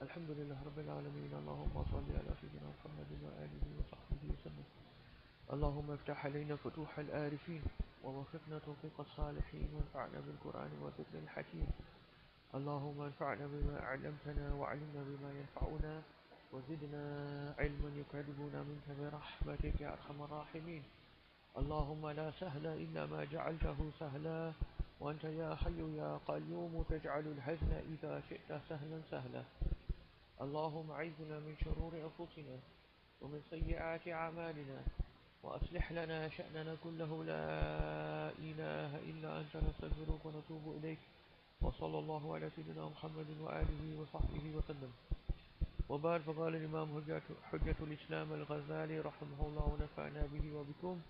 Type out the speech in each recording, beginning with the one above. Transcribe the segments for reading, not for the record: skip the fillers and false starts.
الحمد لله رب العالمين. اللهم صل على سيدنا محمد وآله وصحبه وسلم. اللهم افتح علينا فتوح العارفين ووفقنا توفيق الصالحين وانفعنا بالقرآن والذكر الحكيم. اللهم انفعنا بما علمتنا وعلمنا بما ينفعنا وزدنا علما يقربنا منك برحمتك يا أرحم الراحمين. اللهم لا سهل إلا ما جعلته سهلا وأنت يا حي يا قيوم تجعل الحزن إذا شئت سهلا سهلا. اللهم أعذنا من شرور أنفسنا ومن سيئات أعمالنا وأصلح لنا شأننا كله. لا إله إلا أنت نستغفرك ونتوب إليك. وصلى الله على سيدنا محمد وآله وصحبه وسلم. وبعد، فقال الإمام حجة الإسلام الغزالي رحمه الله ونفعنا به وبكم.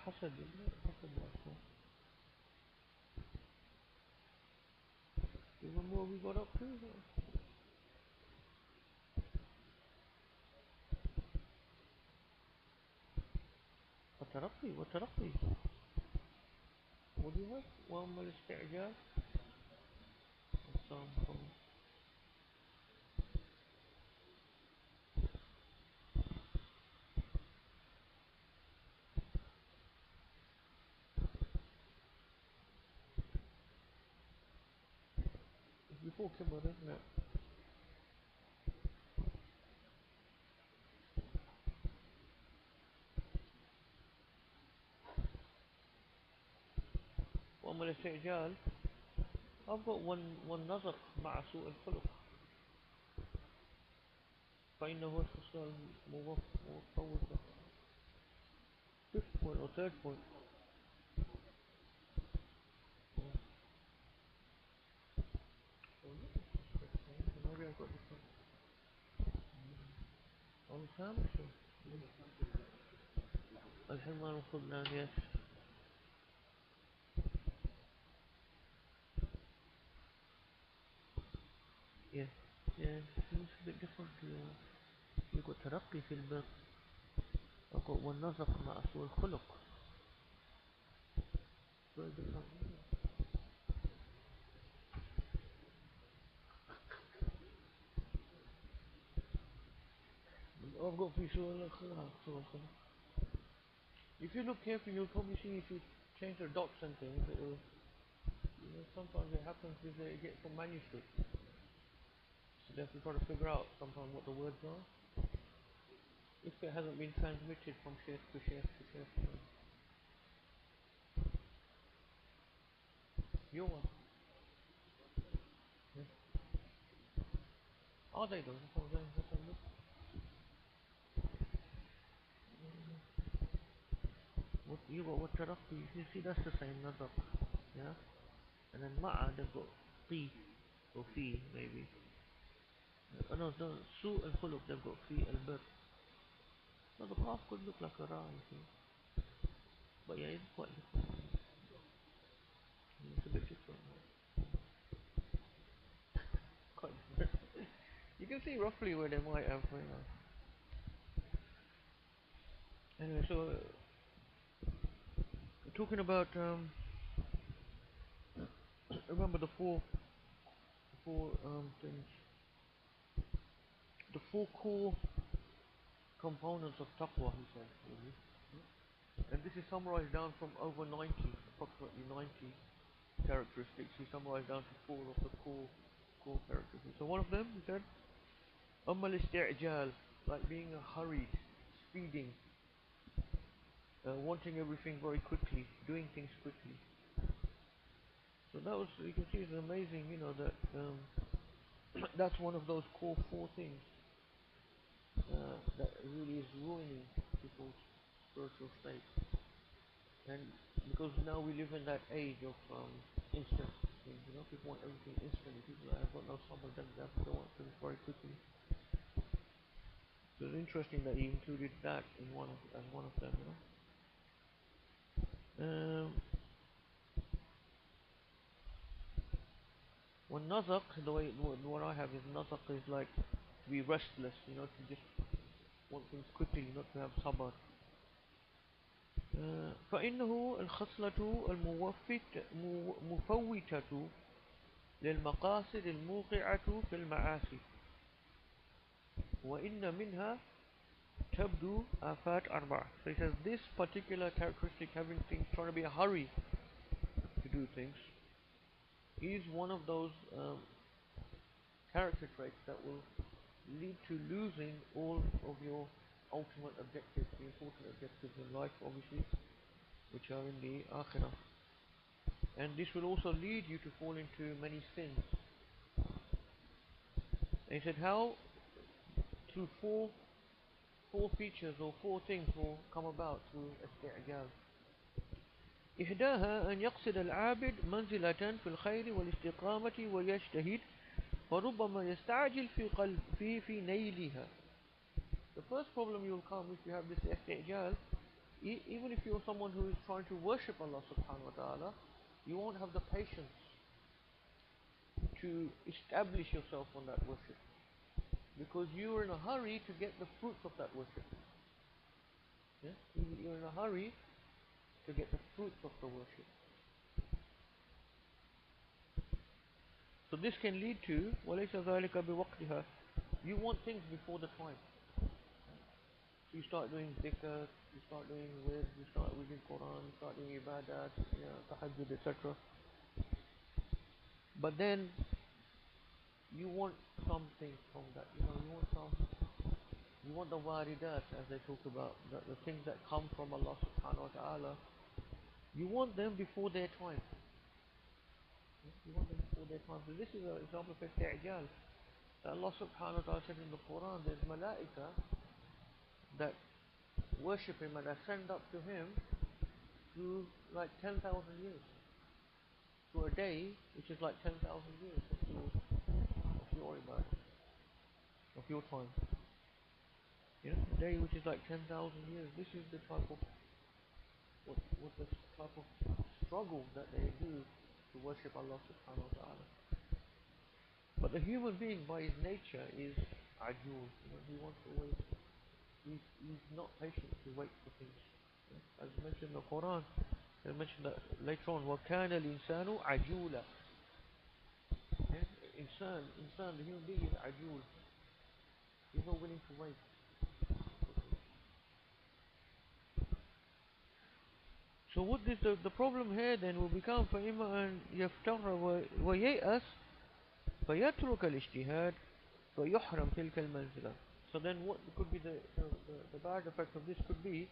حسد حسد. You remember what we got up to? والترقي. What do you have? وأما الاستعجال. Before كبر, isn't it? وأما الاستعجال, I've got one نظر مع سوء الخلق. فإنه خصال موفق. Fifth point or third point. Maybe I've got this one. الخامس. الحمار الخذلان, yes. Yes. Yeah, it's a bit different. You've got ترقي في البر. I've got والنظر مع سوء الخلق. Very different. I've got في سوء الخلق. If you look carefully, you'll probably see if you change the dots and things, it'll, sometimes it happens if they get from manuscript. So therefore you've got to figure out sometimes what the words are. If it hasn't been transmitted from sheikh to sheikh to sheikh. Your one. Yeah. Are they though? That's what I'm saying. What you got, what taraqi, you see that's the same nazar. Yeah? And then ma'a, they've got fi or fi maybe. No, su al khuluq, they've got fi al bir. So the graph could look like a ra, you see. But yeah, it's quite different. It's a bit different. Quite different. You can see roughly where they might have, you know. Anyway, so talking about remember the four things, the four core components of taqwa, he said. And this is summarized down from over 90, approximately 90 characteristics. He summarized down to four of the core characteristics. So one of them, he said, al-isti'jal, like being hurried, speeding, wanting everything very quickly, doing things quickly. So that was, you can see it's amazing, you know, that that's one of those core four things that really is ruining people's spiritual state. And because now we live in that age of instant things, people want everything instantly. People have got no sabr, they want things very quickly. So it's interesting that he included that in one of, as one of them, you know. When nazaq, the way what I have is nazaq is like to be restless, you know, to just want things quickly, not to have sabr. فإنه الخصلة المفوتة للمقاصد الموقعة في المعاصي وإن منها تبدو آفات أربعة. So he says this particular characteristic, having things, trying to be in a hurry to do things, is one of those character traits that will lead to losing all of your ultimate objectives, the important objectives in life, obviously, which are in the akhirah. And this will also lead you to fall into many sins. And he said how through four features or four things will come about through isti'jal. إحداها أن يقصد العابد منزلة في الخير والاستقامة ويجتهد فربما يستعجل في نيلها. The first problem you will come if you have this isti'jal, even if you're someone who is trying to worship Allah subhanahu wa ta'ala, you won't have the patience to establish yourself on that worship, because you are in a hurry to get the fruits of that worship. Yeah? You're in a hurry to get the fruits of the worship. So this can lead to وَلَيْسَ ذَلِكَ بِوَقْتِهَا. You want things before the time. You start doing dhikr, you start doing with, you start reading Quran, you start doing ibadat, tahajjud, etc. But then you want something from that. You want the waridat, as they talk about, the things that come from Allah subhanahu wa ta'ala. You want them before their time. You want them before their time. So this is an example of isti'jal. Allah subhanahu wa ta'ala said in the Quran, there's malaika that worship him and ascend up to him through like 10,000 years. Through a day, which is like 10,000 years of your ibadah, of your time. A day which is like 10,000 years. This is the type of what the type of struggle that they do to worship Allah subhanahu wa ta'ala. But the human being by his nature is ajul. He wants to wait. He's not patient to wait for things. As mentioned in the Quran, they mentioned that later on, وَكَانَ الْإِنسَانُ عَجُولًا. Insan, the human being is ajul. He's not willing to wait. So what is the problem here then will become فإما أن يفتر وييأس فيترك الاجتهاد فيحرم تلك المنزلة. So then what could be the bad effect of this could be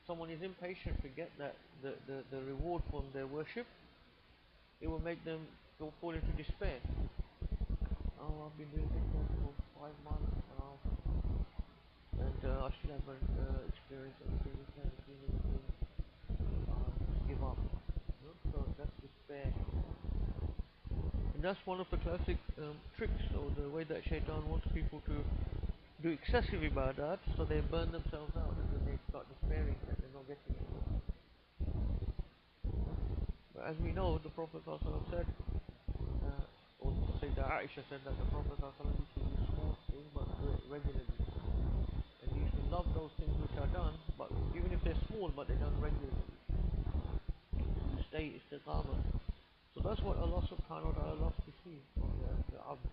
someone is impatient to get that the reward from their worship. It will make them fall into despair. Oh, I've been doing this for 5 months now, and I still haven't experienced anything. Just give up. So that's despair. And that's one of the classic tricks, or the way that shaitan wants people to do excessive ibadat, so they burn themselves out and then they start despairing that they're not getting it. But as we know, the Prophet ﷺ said, or Sayyidah Aisha said that the Prophet ﷺ used to do small things but do it regularly. And he used to love those things which are done, but even if they're small but they're done regularly. To stay istiqamah. So that's what Allah subhanahu wa ta'ala loves to see from the abd.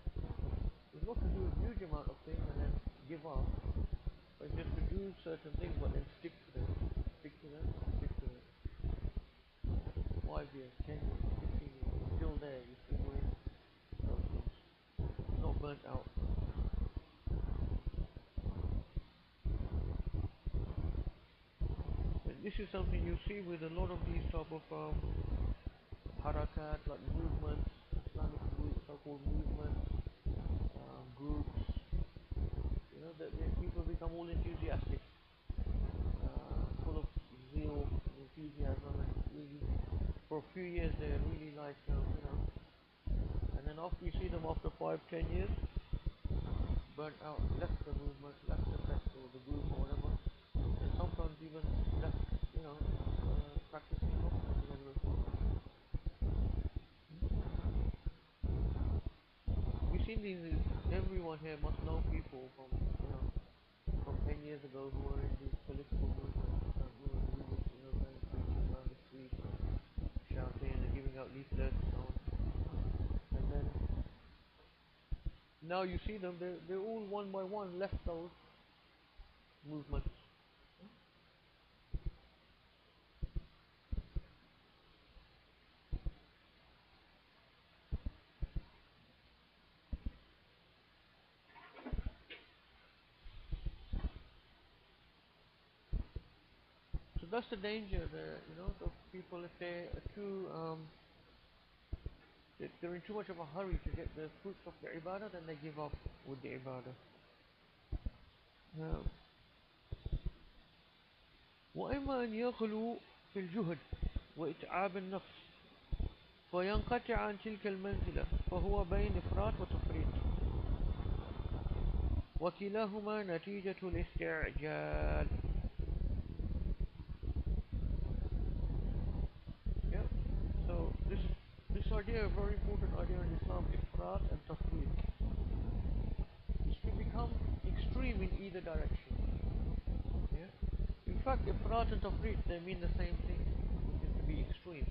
It's not to do a huge amount of things and then give up, but it's just to do certain things but then stick to them. Stick to them, stick to them. 5 years, 10 years, 15 years, you're still there, you're still doing those things. It's not burnt out. And this is something you see with a lot of these type of harakat, like movements, Islamic groups, so-called movements, groups. That people become all enthusiastic, full of zeal, enthusiasm, and really, for a few years they're really like, and then after you see them after 5, 10 years, burnt out, left the movement, left the sector, or the group or whatever, and sometimes even left, practicing Muslims because of it. We've seen these, everyone here must know people from, from 10 years ago who were in these political movements, going preaching around the streets, shouting and giving out leaflets and so on. And then now you see them, they're all one by one left those movements. So that's the danger there, the people, if they're if they're in too much of a hurry to get the fruits of the ibadah, then they give up with the ibadah. وإما أن يغلو في الجهد وإتعاب النفس فينقطع عن تلك المنزلة فهو بين إفراط وتفريط وكلاهما نتيجة الاستعجال. Yeah. So this idea, a very important idea in Islam, ifrat and tafrit, is to become extreme in either direction. Yeah. In fact, ifrat and tafrit, they mean the same thing, which is to be extreme.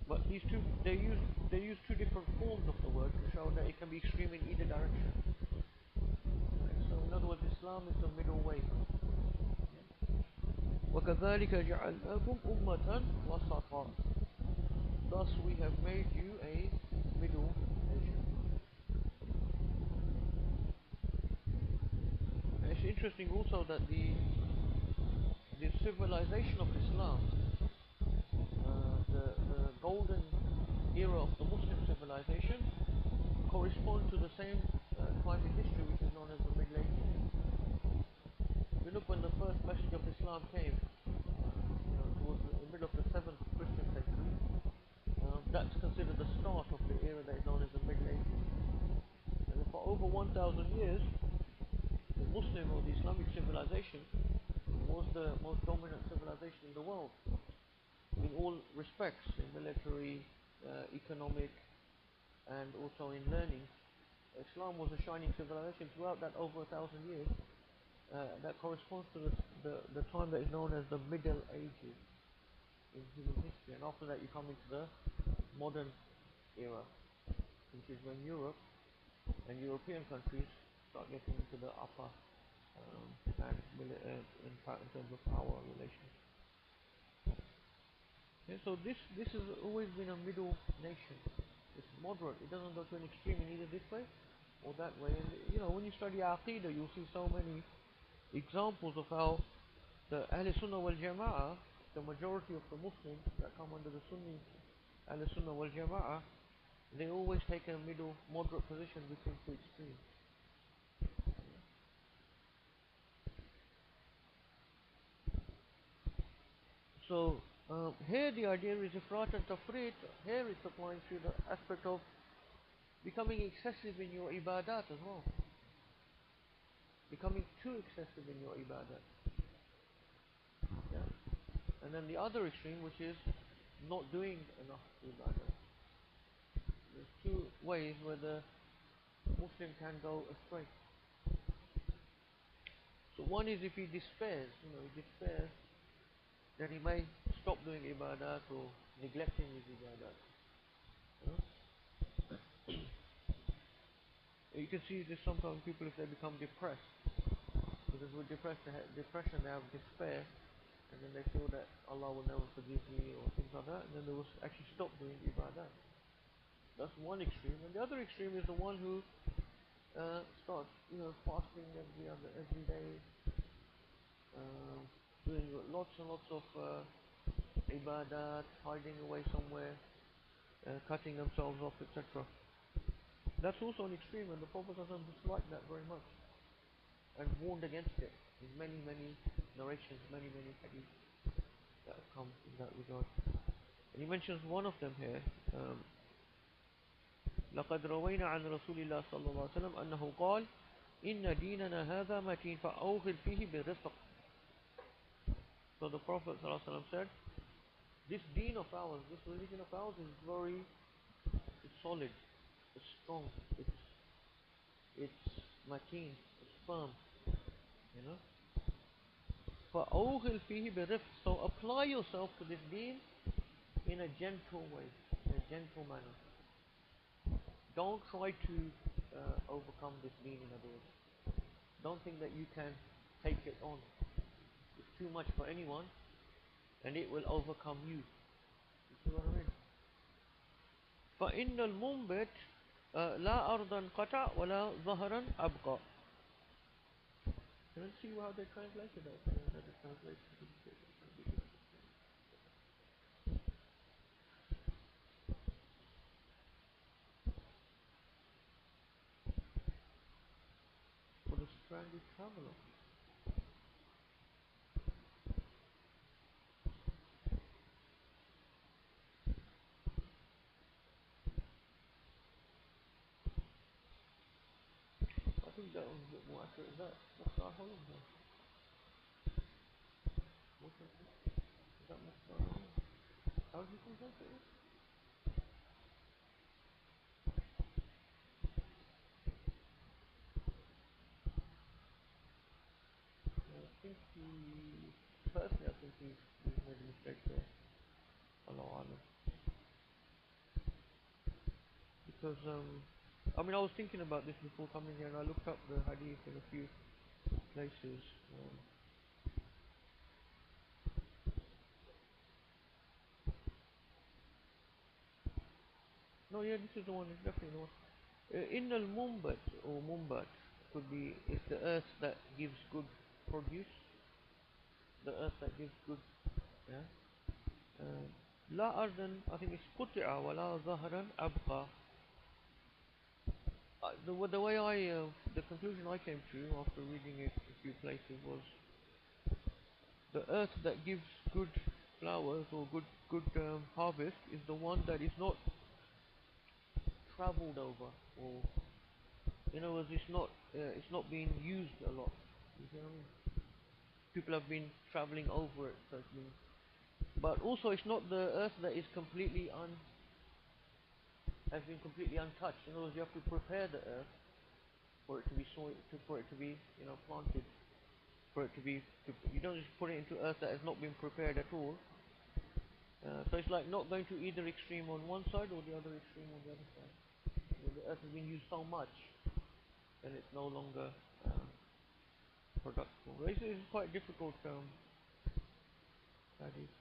But these two, they use two different forms of the word to show that it can be extreme in either direction. Right? So in other words, Islam is the middle way. وَكَذَلِكَ جَعَلْنَاكُمْ أُمَّةً وَسَطًا. Thus we have made you a middle nation. And it's interesting also that the civilization of Islam, the golden era of the Muslim civilization, corresponds to the same time in history which is known as the Middle Ages. If you look when the first message of Islam came, towards the middle of the 7th Christian century, that's considered the start of the era that is known as the Middle Ages. And for over 1,000 years, the Muslim or the Islamic civilization was the most dominant civilization in the world in all respects, in military, economic, and also in learning. Islam was a shining civilization throughout that over 1,000 years. That corresponds to the time that is known as the Middle Ages in human history. And after that you come into the modern era, which is when Europe and European countries start getting into the upper in terms of power relations. Okay, so this has always been a middle nation. It's moderate. It doesn't go to an extreme in either this way or that way. And when you study Aqidah, you'll see so many examples of how the Ahl Sunnah wal Jama'ah, the majority of the Muslims that come under the Sunni Ahl Sunnah wal Jama'ah, they always take a middle, moderate position between two extremes. So here the idea is ifrat and tafrit. Here it's applying to the aspect of becoming excessive in your ibadat as well. Becoming too excessive in your ibadat. Yeah. And then the other extreme, which is not doing enough ibadat. There's two ways where the Muslim can go astray. So one is if he despairs, then he may stop doing ibadat or neglecting his ibadat. You can see this sometimes people, if they become depressed, because with depression they have despair, and then they feel that Allah will never forgive me or things like that, and then they will actually stop doing ibadat. That's one extreme. And the other extreme is the one who starts fasting every day, doing lots and lots of ibadat, hiding away somewhere, cutting themselves off, etc. That's also an extreme, and the Prophet disliked that very much and warned against it in many narrations, many hadiths that have come in that regard. And he mentions one of them here. لقد روينا عن رسول الله صلى الله عليه وسلم أنه قال إن ديننا هذا متين فأوغل فيه برفق. So the Prophet ﷺ said, this deen of ours, this religion of ours is very, it's solid, it's strong, it's mateen, it's firm, you know. فأوغل فيه برفق. So apply yourself to this deen in a gentle way, in a gentle manner. Don't try to overcome this deen, in other words. Don't think that you can take it on. It's too much for anyone, and it will overcome you. You see what I mean? فإن المنبت لا أرضا قطع ولا ظهرا أبقى. Let's see how they translated that. For the stranded traveler. I think that was a bit more accurate. Is that Mukhtar Holland? Is that Mukhtar Holland? How do you translate it? I think personally I think he's made a mistake there. Allah Alam. Because I mean I was thinking about this before coming here and I looked up the hadith in a few places. No, yeah, this is the one, it's definitely the one. In al-Mumbat or Mumbat could be, it's the earth that gives good produce, the earth that gives good, yeah. لا أرضا, I think it's قطع ولا ظهرا أبقى. The way the conclusion I came to after reading it a few places was the earth that gives good flowers or good harvest is the one that is not travelled over, or in other words, it's not being used a lot. You see what I mean? People have been travelling over it, so it's been, but also it's not the earth that is completely has been completely untouched. In other words, you have to prepare the earth for it to be for it to be, you know, planted, for it to be. You don't just put it into earth that has not been prepared at all. So it's like not going to either extreme on one side or the other extreme on the other side. The earth has been used so much, and it's no longer productive. It's quite difficult. Hadith.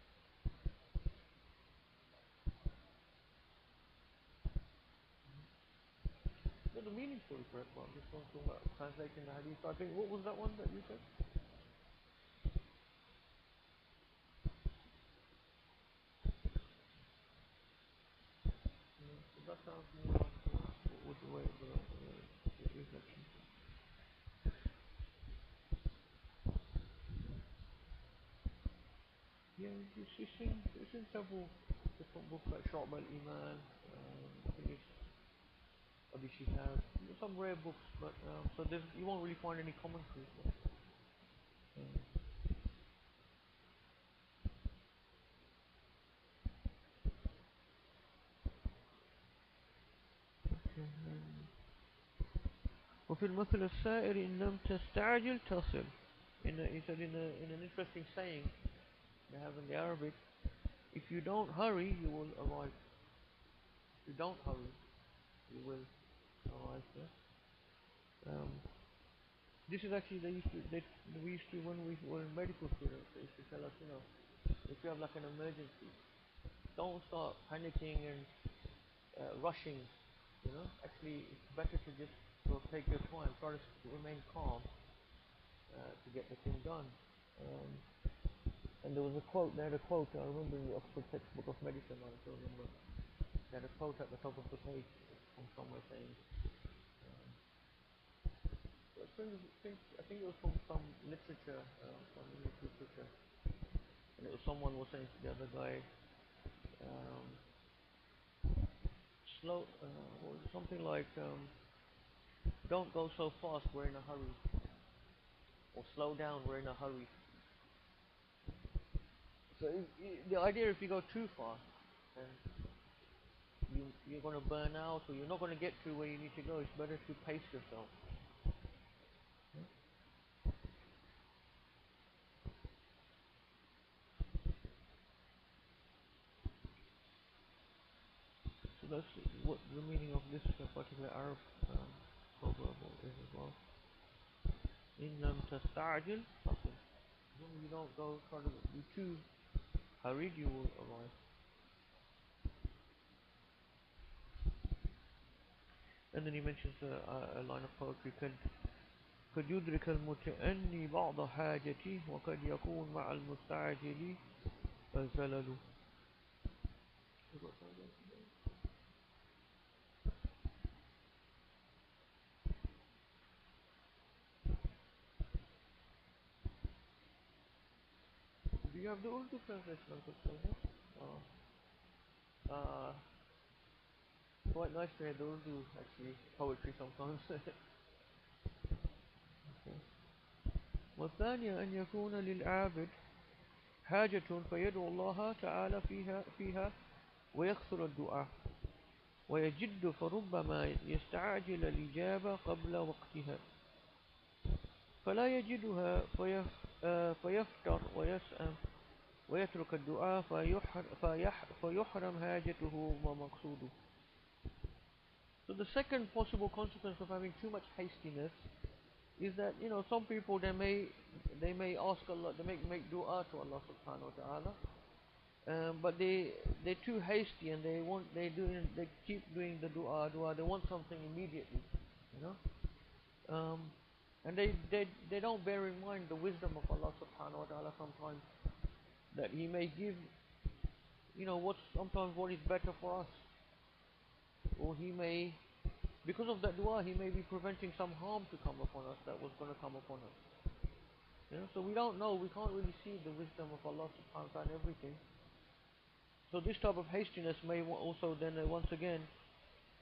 No, the meaning's fully correct, but I'm just talking about translating the hadith. I think, what was that one that you said? So that sounds more like what was the way of the reflection. Yeah, it's in several different books like Sharp al-Iman, I think it's Abi Shihab, some rare books, but so you won't really find any commentaries. But, وفي المثل السائر إن لم تستعجل تصل. He said in an interesting saying they have in the Arabic, if you don't hurry, you will arrive. If you don't hurry, you will arrive. Yeah? This is actually we used to when we were in medical students. They used to tell us, you know, if you have like an emergency, don't start panicking and rushing. You know, actually, it's better to just take your time, try to remain calm to get the thing done. And there was a quote. They had a quote. I remember in the Oxford textbook of medicine. I still remember. They had a quote at the top of the page from somewhere saying, I think it was from some literature, some English literature, and it was someone was saying to the other guy, slow, something like, don't go so fast, we're in a hurry. Or slow down, we're in a hurry. So the idea, if you go too fast, then you're going to burn out, or you're not going to get to where you need to go. It's better to pace yourself. So that's what the meaning of this particular Arab proverb is as well. In lam tasta'jil, when you don't go try to be too hurried, you will arrive. And then he mentions a line of poetry. قد يدرك المتأني بعض حاجتي وقد يكون مع المستعجل الزلل. Do you have the Urdu translation of this? Uh, quite nice to hear the Urdu actually poetry sometimes. والثانية أن يكون للعابد حاجة فيدعو الله تعالى فيها ويكثر الدعاء ويجد فربما يستعجل الإجابة قبل وقتها فلا يجدها فيفتر ويسأم ويترك الدعاء فيحرم حاجته ومقصوده. So the second possible consequence of having too much hastiness is that some people they may ask Allah, they make dua to Allah subhanahu wa ta'ala, but they're too hasty and they keep doing the dua, they want something immediately, you know, and they don't bear in mind the wisdom of Allah subhanahu wa ta'ala sometimes, that He may give sometimes what is better for us, or He may, because of that dua, He may be preventing some harm to come upon us that was going to come upon us. So we don't know, we can't really see the wisdom of Allah subhanahu wa ta'ala and everything. So this type of hastiness may also then once again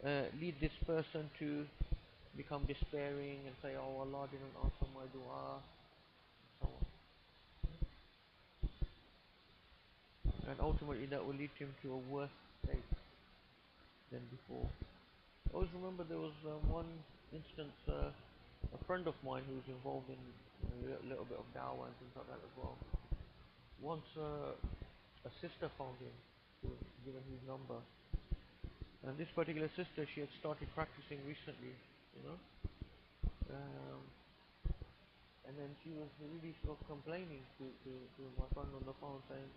lead this person to become despairing and say, oh, Allah didn't answer my dua, and so on. And ultimately that will lead him to a worse state than before. I always remember there was one instance, a friend of mine who was involved in a little bit of dawah and things like that as well. Once a sister found him, who was given his number, and this particular sister, she had started practicing recently, um, and then she was really sort of complaining to my friend on the phone, saying,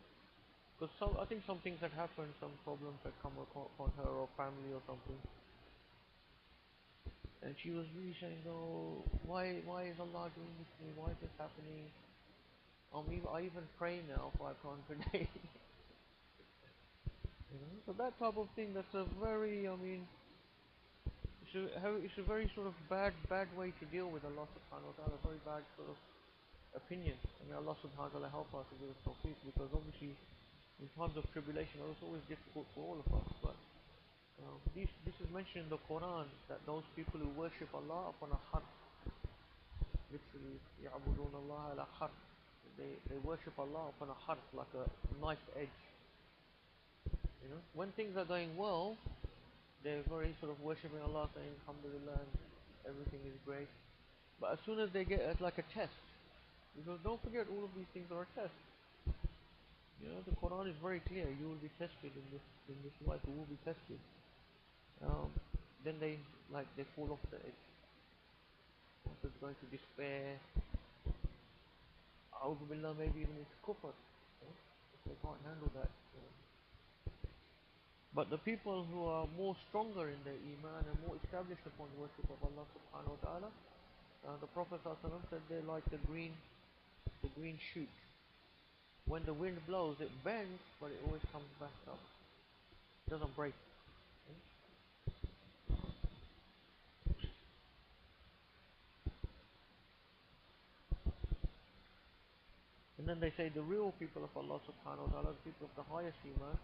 because I think some things had happened, some problems had come upon her or family or something, and she was really saying, oh, why is Allah doing this to me, why is this happening? I even pray now 5 times a day. So that type of thing, that's a very, it's a very sort of bad way to deal with Allah subhanahu wa ta'ala, very bad sort of opinion. Allah subhanahu wa ta'ala help us to give us tawfiq, because obviously in times of tribulation it's always difficult for all of us, but this is mentioned in the Quran, that those people who worship Allah upon a harf, literally يَعْبُدُونَ اللَّهَ عَلَى حَرْف, they worship Allah upon a harf, like a knife edge. When things are going well, they're very sort of worshipping Allah, saying alhamdulillah and everything is great. But as soon as they get like a test, because don't forget, all of these things are a test. The Quran is very clear, you will be tested in this life, you will be tested. Then they fall off the edge. Also it's going to despair, a'udhu billah, maybe even into kufr, if they can't handle that. But the people who are more stronger in their iman and more established upon worship of Allah subhanahu wa ta'ala, the Prophet said they're like the green shoot. When the wind blows, it bends, but it always comes back up. It doesn't break. And then they say the real people of Allah subhanahu wa ta'ala, the people of the highest iman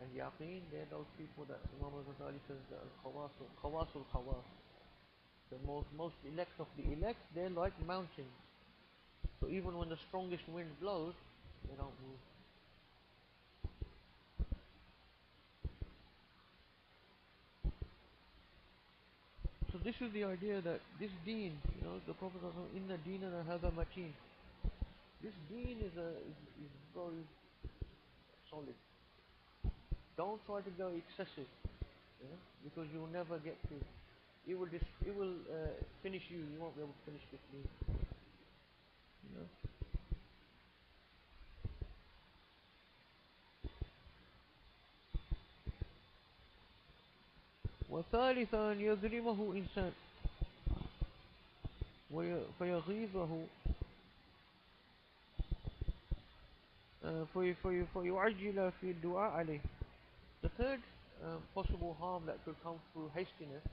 and yaqeen, they're those people that Imam al-Ghazali says, al-khawasul khawas. The most elect of the elect, they're like mountains. So even when the strongest wind blows, they don't move. So this is the idea that this deen, the Prophet ﷺ, inna deenana hadha mateen. This deen is very solid. Don't try to go excessive, because you will never get to. It will finish you. You won't be able to finish this deen. You know. وثالثا أن يظلمه إنسان فيغيظه فيعجل في الدعاء عليه. The third possible harm that could come through hastiness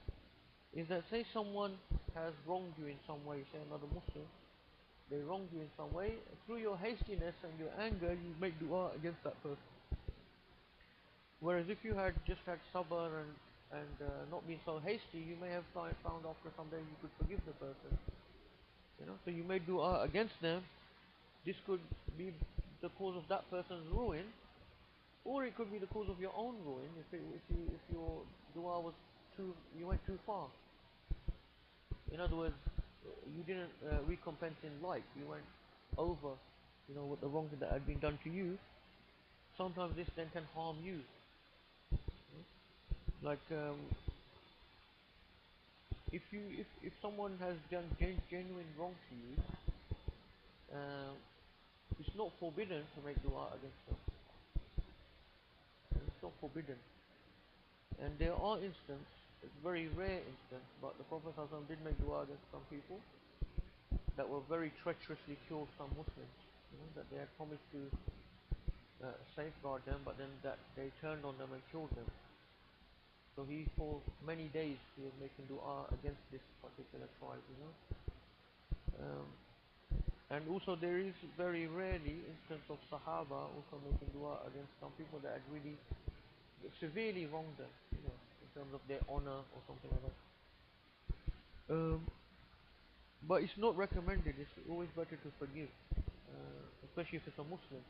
is that, say someone has wronged you in some way, say another Muslim, they wronged you in some way, through your hastiness and your anger you make dua against that person. Whereas if you had just had sabr and not been so hasty, you may have found after some days you could forgive the person. So you made dua against them. This could be the cause of that person's ruin, or it could be the cause of your own ruin if your dua was you went too far. In other words, you didn't recompense in like, you went over, with the wrong that had been done to you. Sometimes this then can harm you. Like if someone has done genuine wrong to you, uh, it's not forbidden to make dua against them. It's not forbidden. And there are instances, it's very rare instance, but the Prophet ﷺ did make dua against some people that were very treacherously killed some Muslims. That they had promised to safeguard them, but then that they turned on them and killed them. So for many days he was making dua against this particular tribe. Um, and also there is very rarely instance of Sahaba also making dua against some people that had really severely wronged them, in terms of their honor or something like that. But it's not recommended. It's always better to forgive, especially if it's a Muslim.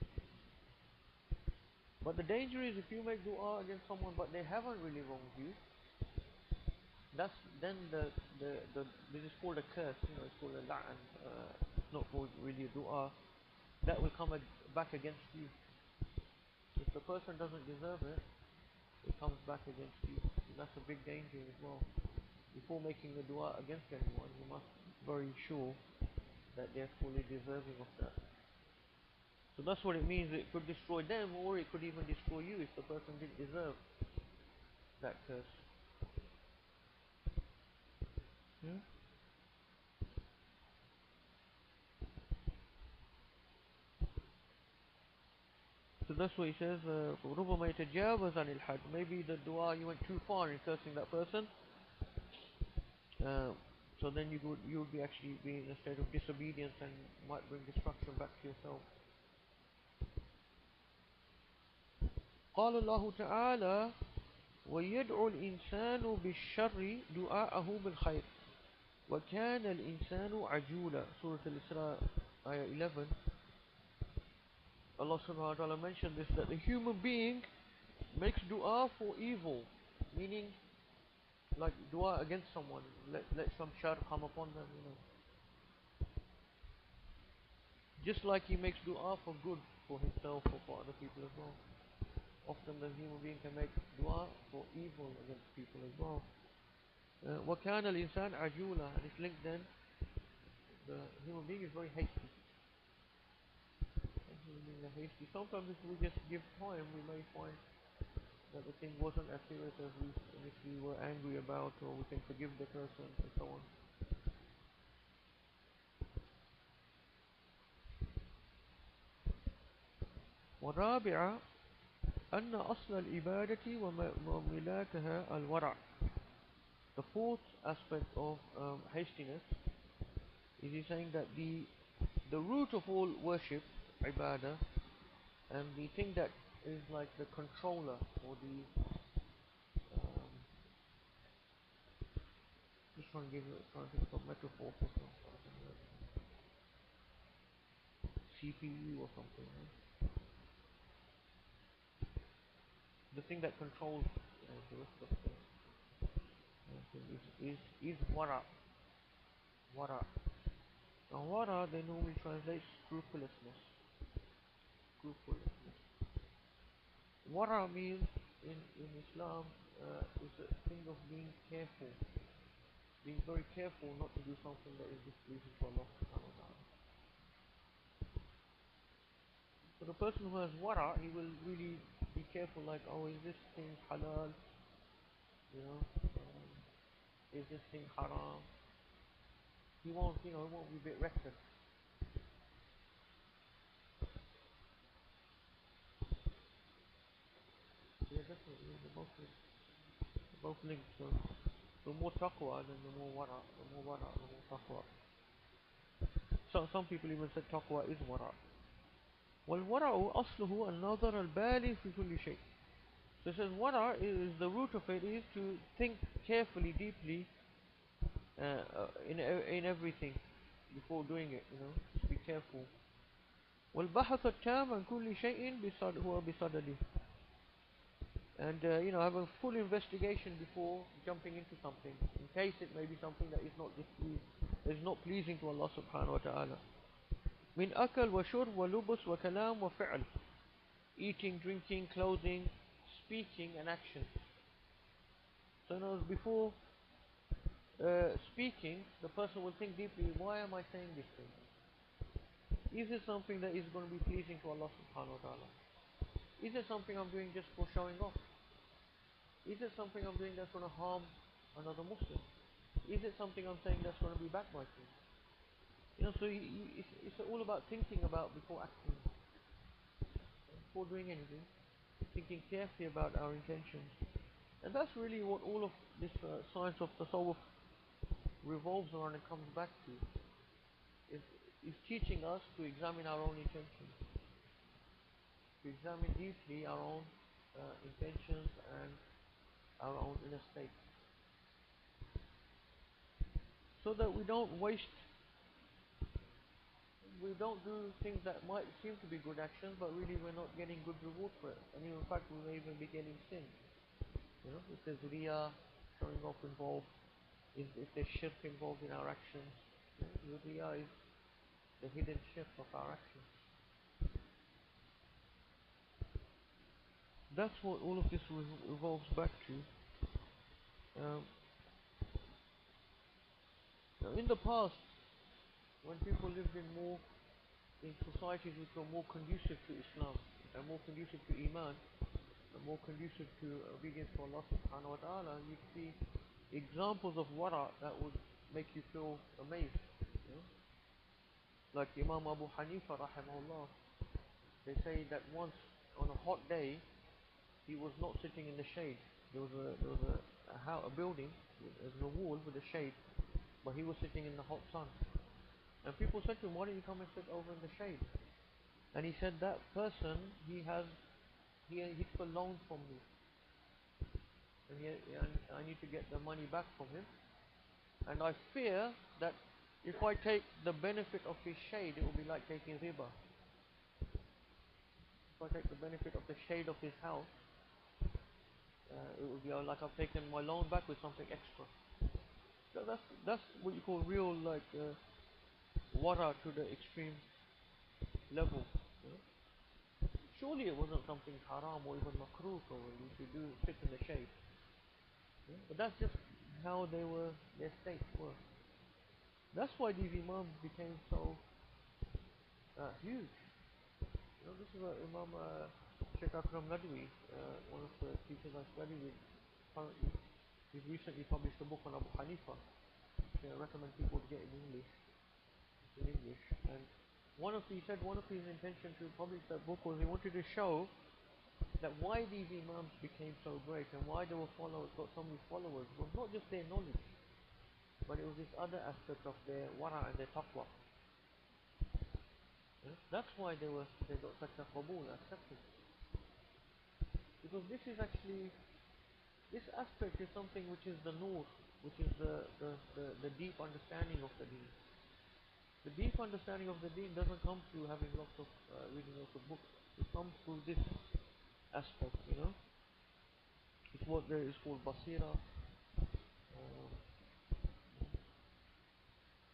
But the danger is if you make dua against someone but they haven't really wronged you, that's then this is called a curse. It's called a la'an. It's not called really a dua. That will come back against you. If the person doesn't deserve it, it comes back against you. And that's a big danger as well. Before making a dua against anyone, you must be very sure that they're fully deserving of that. So that's what it means. It could destroy them, or it could even destroy you if the person didn't deserve that curse. Hmm? So that's what he says. ربما يتجاوز عن الحد. Maybe the dua you went too far in cursing that person. So then you would be actually be in a state of disobedience and might bring destruction back to yourself. قال الله تعالى ويدعو الإنسان بالشر دعاءه بالخير وكان الإنسان عجولا. Surah Al-Isra, Ayah 11. Allah subhanahu wa ta'ala mentioned this, that the human being makes dua for evil, meaning like dua against someone, let some shar come upon them, just like he makes dua for good for himself or for other people as well. Often the human being can make dua for evil against people as well. وَكَانَ الْإِنسَانَ عَجُولًا. And it's linked then, the human being is very hasty. Sometimes if we just give time, we may find that the thing wasn't as serious as we initially were angry about, or we can forgive the person and so on. والرابعة أن أصل الإبادة وملاكها الورع. The fourth aspect of hastiness is he saying that the root of all worship, ibadah, and the thing that is like the controller or Just trying to think of metaphor for something like CPU or something. The thing that controls the rest of the thing is wara. Wara. Now wara they normally translate scrupulousness. Scrupulousness. Wara means in Islam is a thing of being careful. Being very careful not to do something that is displeasing to Allah subhanahu wa ta'ala. So the person who has wara, he will really be careful like, oh, is this thing halal? You know, is this thing haram? He won't, he won't be a bit reckless. Yeah, definitely, they're both linked. So the more taqwa, then the more wara, the more wara, the more taqwa. So some people even said taqwa is wara. والورع أصله النظر البالغ في كل شيء. So it says wara is the root of it is to think carefully, deeply in everything before doing it. Just be careful. والبحث التام عن كل شيء هو بصدده. And have a full investigation before jumping into something, in case it may be something that is not pleasing to Allah subhanahu wa ta'ala. من أكل وشرب ولبس وكلام وفعل. Eating, drinking, clothing, speaking and action. So before speaking, the person will think deeply, why am I saying this thing? Is it something that is going to be pleasing to Allah subhanahu wa ta'ala? Is it something I'm doing just for showing off? Is it something I'm doing that's going to harm another Muslim? Is it something I'm saying that's going to be backbiting? So it's all about thinking about before acting, before doing anything, thinking carefully about our intentions. And that's really what all of this science of tasawwuf revolves around and comes back to. Is teaching us to examine our own intentions, to examine deeply our own intentions and our own inner state, so that we don't do things that might seem to be good actions, but really we're not getting good reward for it. And in fact, we may even be getting sin. If there's riya, showing off involved, if there's shirk involved in our actions, riya is the hidden shirk of our actions. That's what all of this revolves back to. Now in the past, when people lived in societies which were more conducive to Islam, and more conducive to Iman, and more conducive to obedience to Allah subhanahu wa ta'ala, you'd see examples of wara that would make you feel amazed. Like Imam Abu Hanifa rahimahullah, they say that once on a hot day, he was not sitting in the shade. There was a building, there's a wall with a shade, but he was sitting in the hot sun. And people said to him, why don't you come and sit over in the shade? And he said, that person, he took a loan from me, and I need to get the money back from him. And I fear that if I take the benefit of his shade, it will be like taking riba. If I take the benefit of the shade of his house, it will be like I've taken my loan back with something extra. So that's what you call real wara to the extreme level. Surely it wasn't something haram or even makruh for you to sit in the shade. But that's just how their states were. That's why these imams became so huge. This is Imam Shaykh Ridhwan, one of the teachers I study with currently. He's recently published a book on Abu Hanifa, which I recommend people to get in English. And he said one of his intentions to publish that book was he wanted to show that why these imams became so great and why they got so many followers was not just their knowledge, but it was this other aspect of their wara and their taqwa. That's why they got such a qabul, acceptance. Because this aspect is something which is the nur, which is the deep understanding of the deen. The deep understanding of the deen doesn't come through having lots of reading lots of books. It comes through this aspect, you know. It's what there is called basira.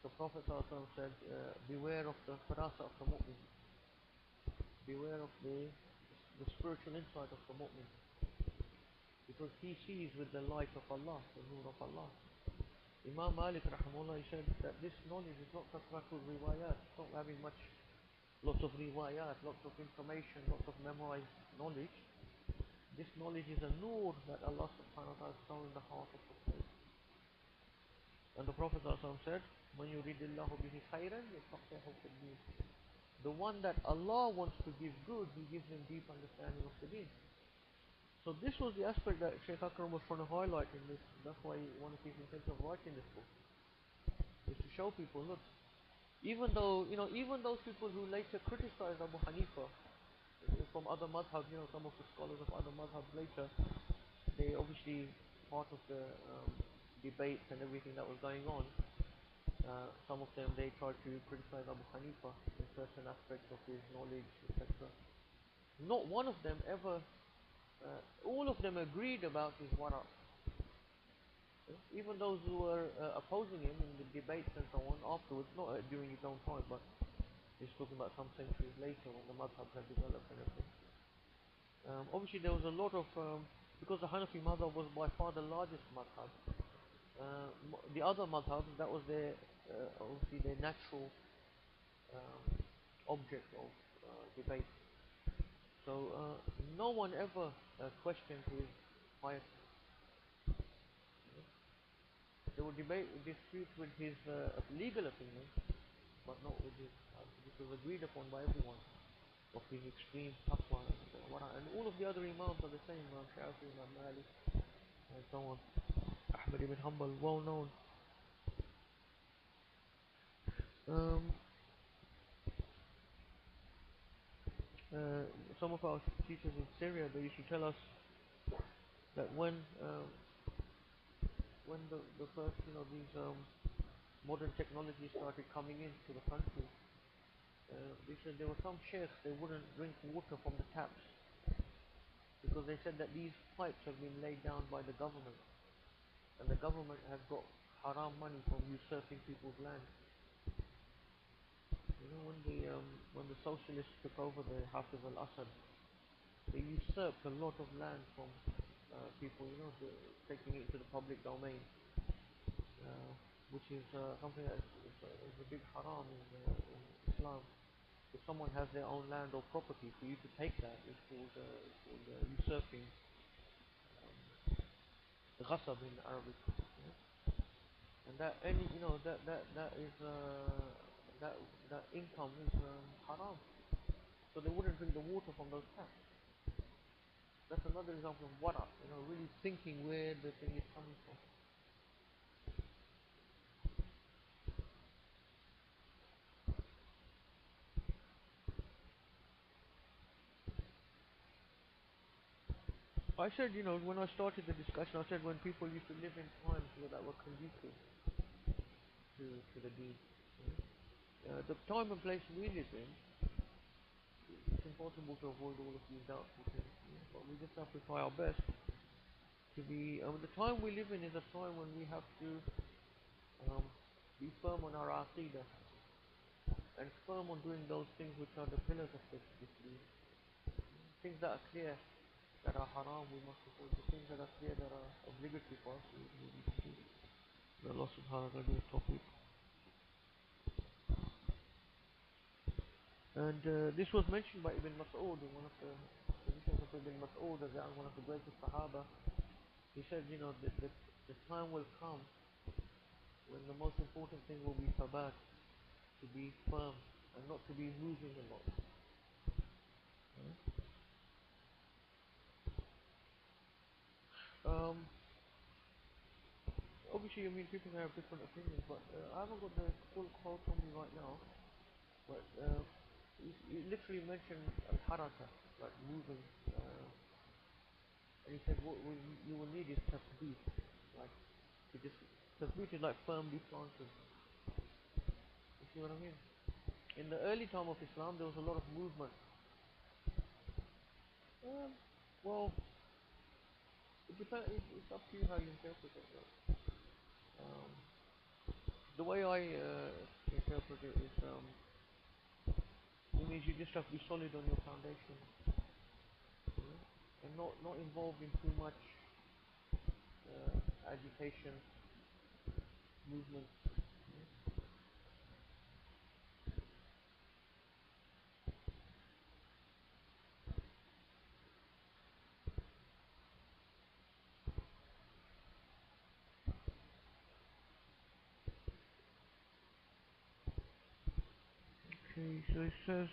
The Prophet ﷺ said, beware of the farasa of the mu'min. Beware of the spiritual insight of the mu'min. Because he sees with the light of Allah, the nur of Allah. Imam Malik rahimahullah, he said that this knowledge is not kasratul riwayat. It's not having lots of riwayat, lots of information, lots of memorized knowledge. This knowledge is a nur that Allah subhanahu wa ta'ala has thrown in the heart of the slave. And the Prophet said, "Man yuridillahu bihi khayran yafaqihu fid din." The one that Allah wants to give good, He gives him deep understanding of the deen. So this was the aspect that Shaykh Akram was trying to highlight in this. That's why one of his intents of writing this book is to show people, look, even though, you know, even those people who later criticized Abu Hanifa from other madhabs, you know, some of the scholars of other madhabs later, they obviously part of the debates and everything that was going on. Some of them, they tried to criticize Abu Hanifa in certain aspects of his knowledge, etc. Not one of them ever, all of them agreed about his wara. Even those who were opposing him in the debates and so on afterwards, not during his own time, but he's talking about some centuries later when the madhabs had developed and everything. Obviously there was a lot of, because the Hanafi madhab was by far the largest madhab, the other madhabs, that was their, obviously their natural object of debate. So no one ever questioned his piety. They would dispute with his legal opinion, but not with his. This was agreed upon by everyone of his extreme taqwa and all of the other imams are the same. Imam Shafi, Imam Malik, and so on. Ahmad ibn Hanbal, well known. Um, some of our teachers in Syria, they used to tell us that when the first, you know, these modern technologies started coming into the country, they said there were some sheikhs, they wouldn't drink water from the taps because they said that these pipes have been laid down by the government, and the government has got haram money from usurping people's land. You know, when the socialists took over the Hafiz al-Assad, they usurped a lot of land from people, you know, taking it to the public domain, which is something that is a big haram in Islam. If someone has their own land or property, for you to take that is called usurping, ghasab in Arabic. You know? And that any, you know, that is that income is haram. So they wouldn't drink the water from those taps. That's another example of wara, you know, really thinking where the thing is coming from. I said, you know, when I started the discussion, I said when people used to live in times that were conducive to the deen. You know? The time and place we live in, it's impossible to avoid all of these doubtful things. You know? But we just have to try our best to be. The time we live in is a time when we have to be firm on our aqidah and firm on doing those things which are the pillars of this deen. Things that are clear, that are haram, we must avoid. The things that are clear, that are obligatory for us, we need to do. May Allah subhanahu wa ta'ala give us tawfiq. And this was mentioned by Ibn Mas'ud in one of the traditions of Ibn Mas'ud, as one of the greatest Sahaba. He said, you know, the time will come when the most important thing will be thabat, to be firm and not to be moving a lot. Obviously, I mean, people have different opinions, but I haven't got the full quote on me right now. But he literally mentioned al-haraka, like moving. And he said what you will need is tasbih, like It is tasbih is like firmly planted. You see what I mean? In the early time of Islam, there was a lot of movement. Um, well, it depends. It's up to you how you interpret it. Right? The way I interpret it is, it means you just have to be solid on your foundation, you know, and not involved in too much agitation, movement. Okay, so it says,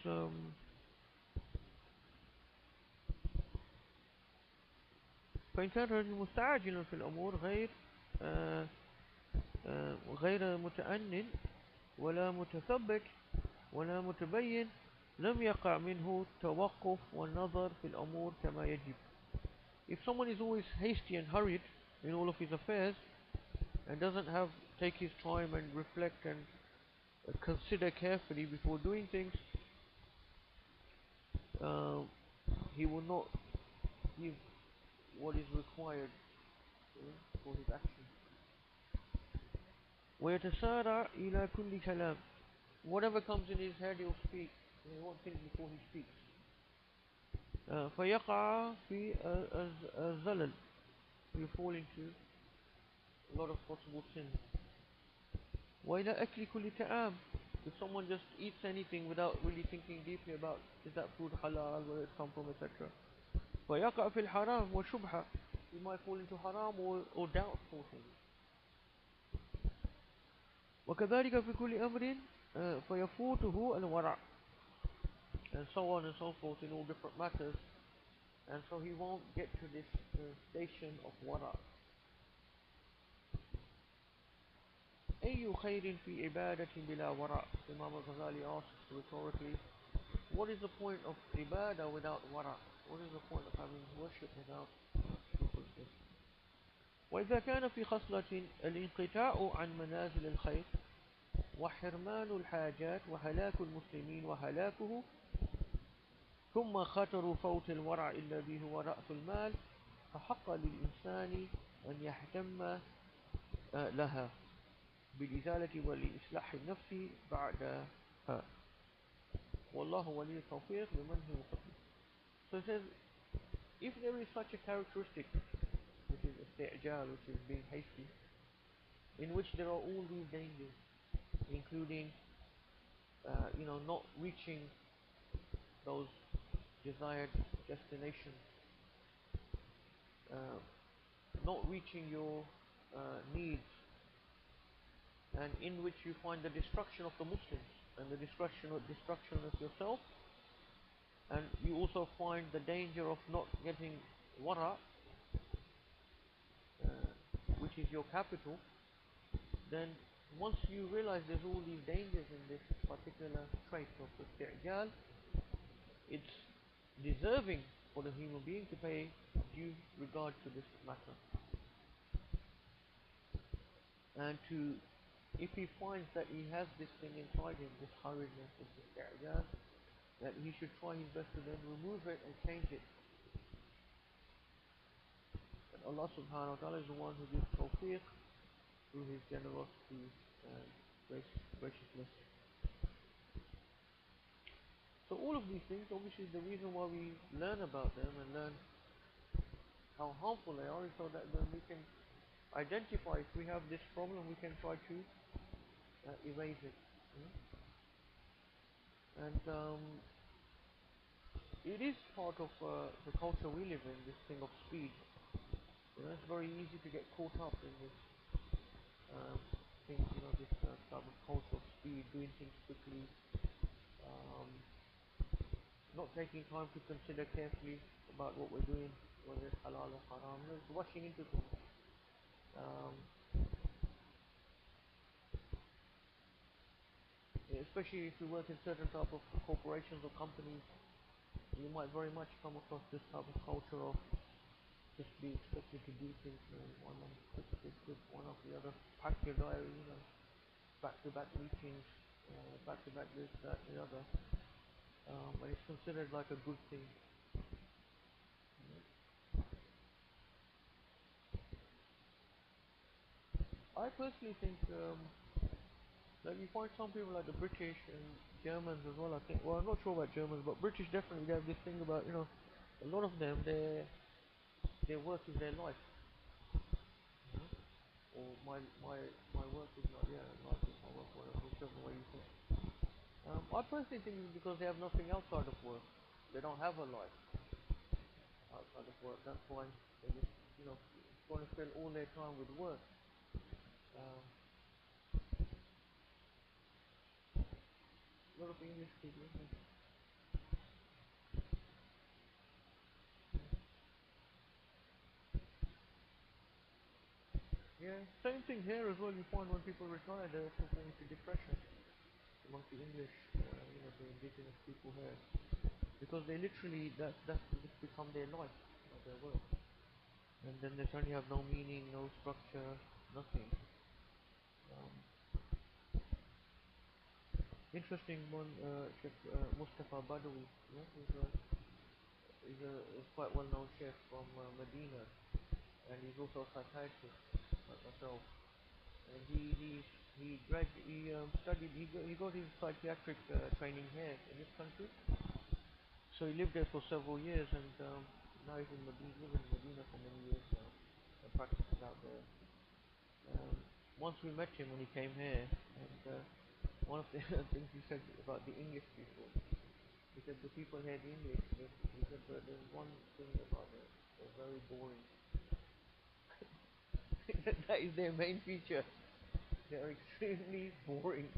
فإن كان الرجل مستعجل في الأمور آه، غير متأنٍ ولا متثبت ولا متبين لم يقع منه التوقف والنظر في الأمور كما يجب. If someone is always hasty and hurried in all of his affairs and doesn't have take his time and reflect and consider carefully before doing things, uh, he will not give what is required for his action. ويتسارع إلى كل كلام. Whatever comes in his head, he'll speak. He won't think before he speaks. فيقع في الزلل. You fall into a lot of possible sins. وإلى أكل كل طعام. If someone just eats anything without really thinking deeply about is that food halal, where it come from, etc. فيقع في الحرام والشبهة. You might fall into haram or doubtful things. وكذلك في كل أمر فيفوته الورع. And so on and so forth in all different matters. And so he won't get to this station of wara. أي خير في عبادة بلا ورع. Imam al-Ghazali asks rhetorically, what is the point of ibadah without wara? What is the point of having worship without scrupulousness? وإذا كان في خصلة الانقطاع عن منازل الخير وحرمان الحاجات وهلاك المسلمين وهلاكه ثم خطر فوت الورع الذي هو رأس المال فحق للإنسان أن يهتم لها بالإزالة والإصلاح النفس بعدها والله ولي التوفيق بمنه وفضله. So it says, if there is such a characteristic, which is isti'jal, which is being hasty, in which there are all these dangers, including, not reaching those desired destinations, not reaching your needs, and in which you find the destruction of the Muslims and the destruction of yourself, and you also find the danger of not getting wara, which is your capital, then once you realize there's all these dangers in this particular trait of isti'jal, it's deserving for the human being to pay due regard to this matter. And if he finds that he has this thing inside him, this hurriedness, this isti'jal, that he should try his best to then remove it and change it. And Allah subhanahu wa ta'ala is the one who gives tawfiq through his generosity and graciousness. So all of these things, obviously the reason why we learn about them and learn how harmful they are is so that then we can identify if we have this problem, we can try to erase it. And it is part of the culture we live in, this thing of speed. It's very easy to get caught up in this thing, this type of culture of speed, doing things quickly, not taking time to consider carefully about what we're doing, whether it's halal or haram, just rushing into things. Especially if you work in certain type of corporations or companies, you might very much come across this type of culture of just be expected to do things, one month, one after the other, pack your diary, back-to-back meetings, back-to-back this, that, the other, and it's considered like a good thing. I personally think like you find some people like the British and Germans as well. I think. Well, I'm not sure about Germans, but British definitely they have this thing about a lot of them their work is their life. You know? Or my work is not life is my work, whatever, whichever way you think. I personally think it's because they have nothing outside of work. They don't have a life outside of work. That's why they just want to spend all their time with work. Um, a lot of English people. Yeah, same thing here as well. You find when people retire, they also fall into depression amongst the English, the indigenous people here, because they literally that's just become their life, their work, and then they suddenly have no meaning, no structure, nothing. Um, Interesting one, Sheikh Mustafa Badawi, he's quite well-known chef from Medina, and he's also a psychiatrist like myself. And studied. He got his psychiatric training here in this country. So he lived there for several years, and now he's in Medina, living in Medina for many years now, and practices out there. Um, Once we met him when he came here, and one of the things he said about the English people, he said the people here, the English, he said there's one thing about it, they're very boring. That is their main feature. They're extremely boring.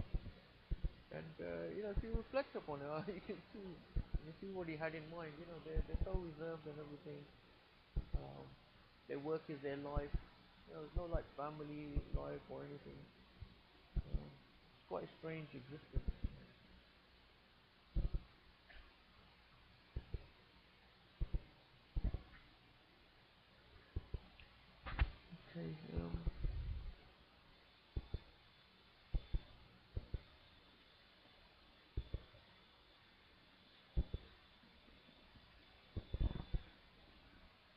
And if you reflect upon it, you see what he had in mind. They're so reserved and everything. Um, their work is their life. There's no like family life or anything. It's quite a strange existence. Okay.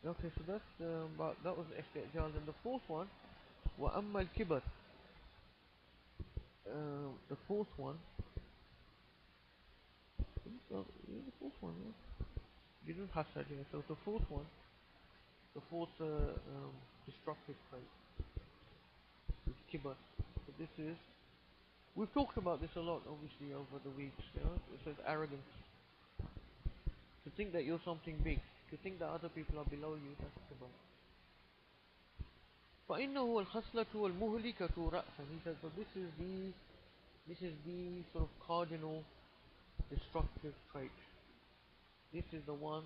Okay. So that was Ihtijaz. And the fourth one, وأما الكبر. The fourth one. The fourth one. Didn't have that here. So the fourth one, the fourth destructive trait is kibr. So this is we've talked about this a lot, obviously, over the weeks. It says arrogance. To think that you're something big, to think that other people are below you, that's kibr. فإنه الخصلة المهلكة رأسا. He says, so this is the sort of cardinal destructive trait. This is the one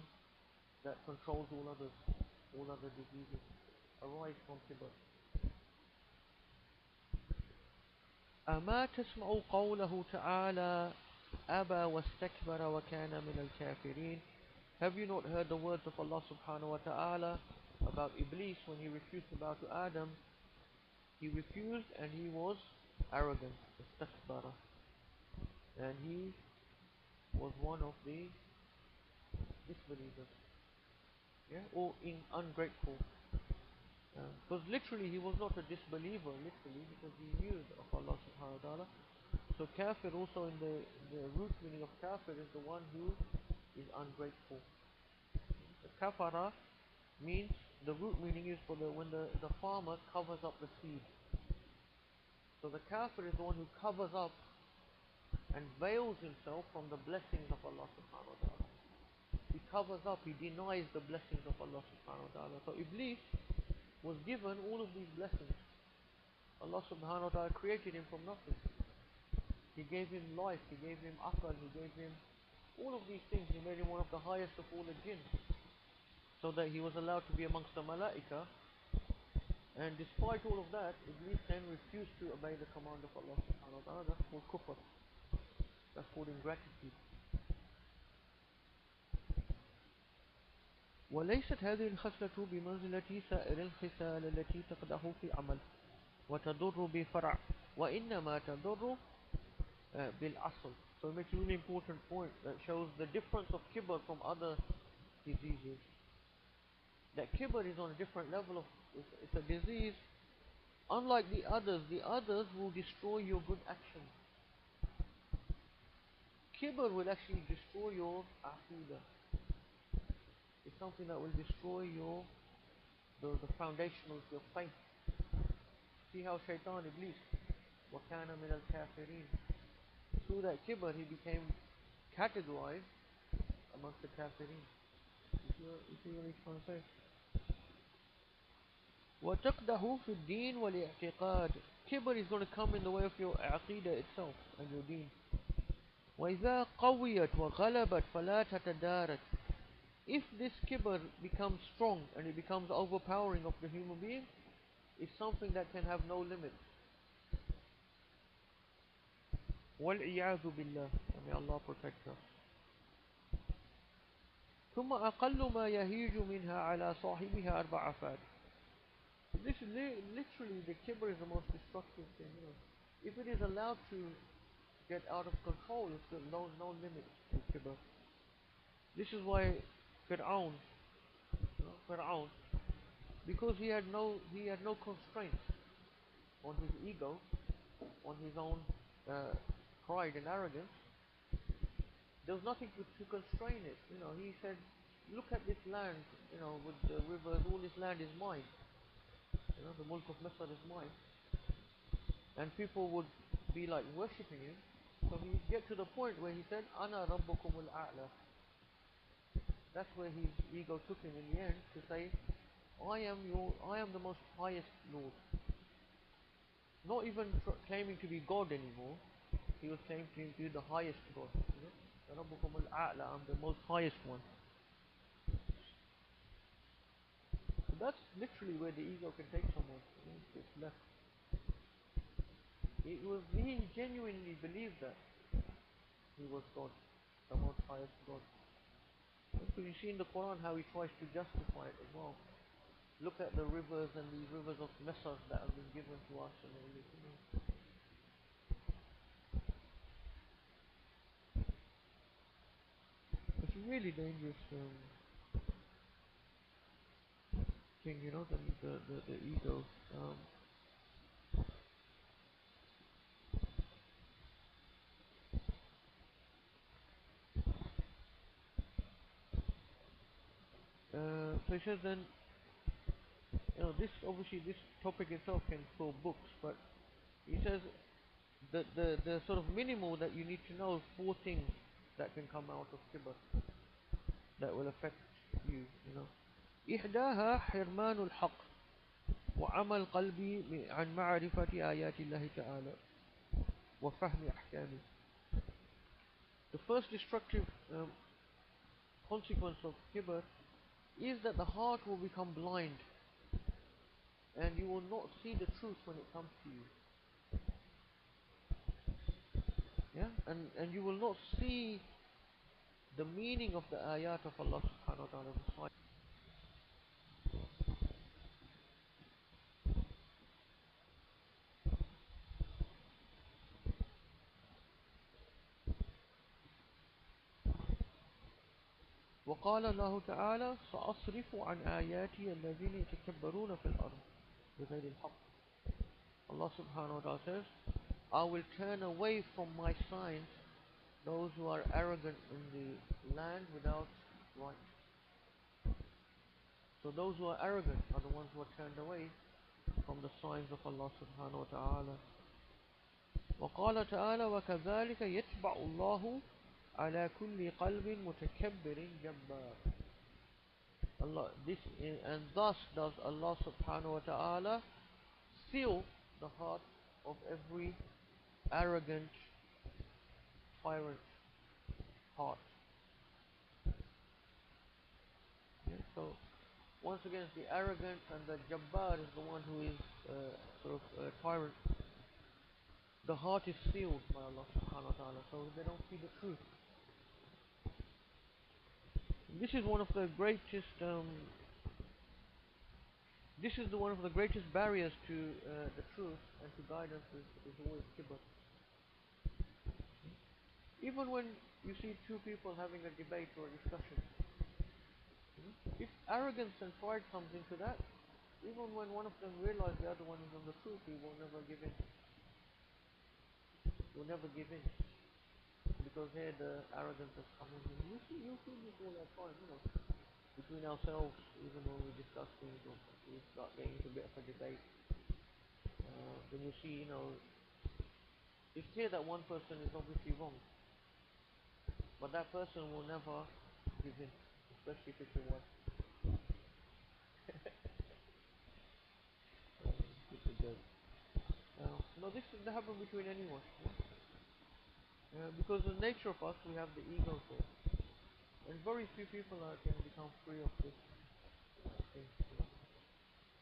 that controls all other diseases arise from kibr. أما تسمع قوله تعالى أبى واستكبر وكان من الكافرين. Have you not heard the words of Allah subhanahu wa ta'ala about Iblis when he refused to bow to Adam? He refused and he was arrogant, istakbara, and he was one of the disbelievers, or ungrateful. Because literally he was not a disbeliever, literally, because he knew of Allah subhanahu wa ta'ala. So kafir also in the root meaning of kafir is the one who is ungrateful. The kafara means, the root meaning is for when the farmer covers up the seed. So the kafir is the one who covers up and veils himself from the blessings of Allah subhanahu wa ta'ala. He covers up, he denies the blessings of Allah subhanahu wa ta'ala. So Iblis was given all of these blessings. Allah subhanahu wa ta'ala created him from nothing. He gave him life, he gave him aql, he gave him all of these things. He made him one of the highest of all the jinn, so that he was allowed to be amongst the malaika. And despite all of that, Iblis then refused to obey the command of Allah subhanahu wa ta'ala. That's called kufr. That's called ingratitude. وليست هذه الخصلة بمنزلة سائر الخصال التي تقدح في عمل وتضر بفرع وإنما تضر بالأصل. So it makes a really important point that shows the difference of kibr from other diseases. That kibr is on a different level of, it's a disease unlike the others will destroy your good actions. Kibr will actually destroy your aqidah. It's something that will destroy the foundation of your faith. See how Shaitan Iblis وَكَانَ مِنَ الْكَافِرِينَ, through that kibr he became categorized amongst the kafirin. You see what he's trying to say? وَتَقْدَهُ فِي الدِّينِ وَالْإِعْتِقَادِ. Kibr is going to come in the way of your aqidah itself and your deen. وَإِذَا قَوِّيَتْ وَغَلَبَتْ فَلَا تَتَدَارَكْ. If this kibr becomes strong and it becomes overpowering of the human being, it's something that can have no limit. وَالْعِيَاذُ بِاللَّهِ, and may Allah protect us. ثم أقل ما يهيج منها على صاحبها أربع أفعال. This is literally, the kibr is the most destructive thing. If it is allowed to get out of control, there's no limit to kibr. This is why Fir'aun, because he had no constraints on his ego, on his own pride and arrogance. There was nothing to constrain it. He said, look at this land, with the rivers, all this land is mine. The mulk of Misr is mine. And people would be like worshipping him. So he get to the point where he said, Ana Rabbukum al-A'la. That's where his ego took him in the end to say, I am the most highest Lord. Not even claiming to be God anymore. He was claiming to be the highest God. Rabbukum al-A'la, I'm the most highest one. So that's literally where the ego can take someone. It's left. He genuinely believed that he was God, the most highest God. Because you see in the Quran how he tries to justify it as well. Look at the rivers and the rivers of Misr that have been given to us and everything. It's a really dangerous thing, the ego. So he says then, this topic itself can fill books, but he says the sort of minimal that you need to know is 4 things that can come out of kibr that will affect you. إحداها حرمان الحق وعمى القلب عن معرفة آيات الله تعالى وفهم أحكامه. The first destructive consequence of kibr is that the heart will become blind and you will not see the truth when it comes to you. Yeah, and you will not see the meaning of the ayat of Allah subhanahu wa ta'ala. وقال الله تعالى سأصرف عن آياتي الذين يتكبرون في الأرض بغير الحق. Allah subhanahu wa ta'ala says, I will turn away from my signs those who are arrogant in the land without right. So those who are arrogant are the ones who are turned away from the signs of Allah subhanahu wa ta'ala. وقال تعالى وكذلك يتبع الله على كل قلب متكبر جبار. And thus does Allah subhanahu wa ta'ala seal the heart of every arrogant tyrant heart. So once again, the arrogant and the jabbar is the one who is sort of tyrant. The heart is sealed by Allah subhanahu wa ta'ala, so they don't see the truth. This is one of the greatest. This is one of the greatest barriers to the truth and to guidance is always kibr. Even when you see two people having a debate or a discussion, if arrogance and pride comes into that, even when one of them realizes the other one is on the truth, he will never give in. He will never give in. Because here the arrogance has come in. You see this all the time, between ourselves, even when we discuss things or we start getting into a bit of a debate, then you see, it's clear that one person is obviously wrong, but that person will never give in, especially if it's your wife. It's a joke. This can happen between anyone. Because the nature of us, we have the ego here, and very few people can become free of this thing.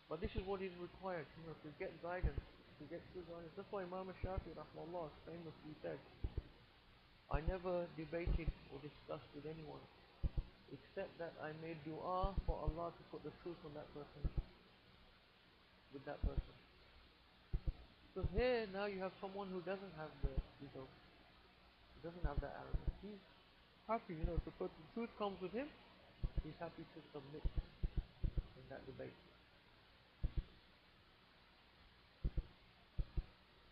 But this is what is required, to get guidance, to get true guidance. That's why Imam Shafi, rahmahullah, famously said, I never debated or discussed with anyone, except that I made dua for Allah to put the truth on that person, with that person. Because here, now you have someone who doesn't have the ego, who doesn't have that arrogance. He's happy, to put the truth comes with him, he's happy to submit in that debate.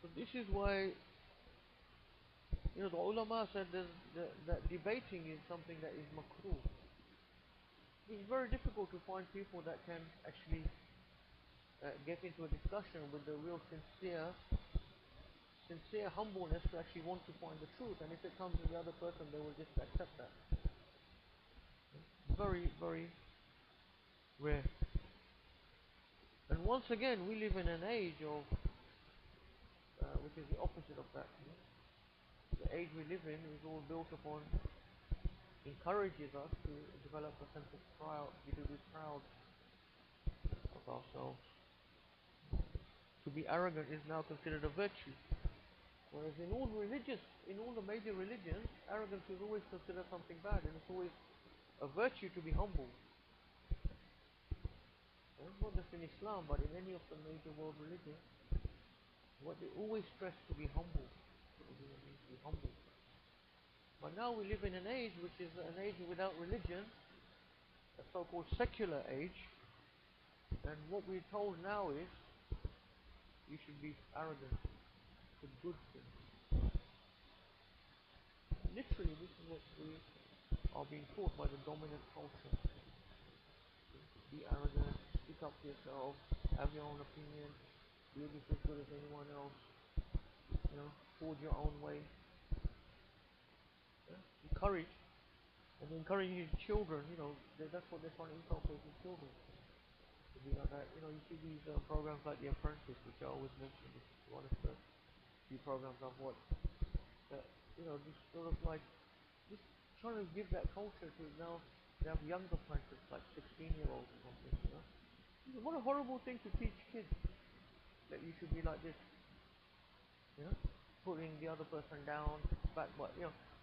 So this is why, the ulama said that debating is something that is makruh. It's very difficult to find people that can actually get into a discussion with the real sincere humbleness to actually want to find the truth. And if it comes from the other person, they will just accept that. Very, very rare. And once again, we live in an age of, which is the opposite of that. The age we live in is all built upon, encourages us to develop a sense of proud, to be proud of ourselves. To be arrogant is now considered a virtue. Whereas in all the major religions, arrogance is always considered something bad, and it's always a virtue to be humble. Not just in Islam, but in any of the major world religions, what they always stress to be humble. To be humble. But now we live in an age which is an age without religion, a so-called secular age, and what we're told now is you should be arrogant. It's a good thing. Literally, this is what we are being taught by the dominant culture. Be arrogant, speak up for yourself, have your own opinion, you'll be as good as anyone else, forge your own way. Encourage, and encouraging your children, that's what they're trying to inculcate in children. To be like that. You see these programs like The Apprentice, which I always mention, this is one of the few programs I've watched. That, just sort of like, just trying to give that culture to now, they have young apprentices, like 16-year-olds or something, What a horrible thing to teach kids, that you should be like this, putting the other person down, but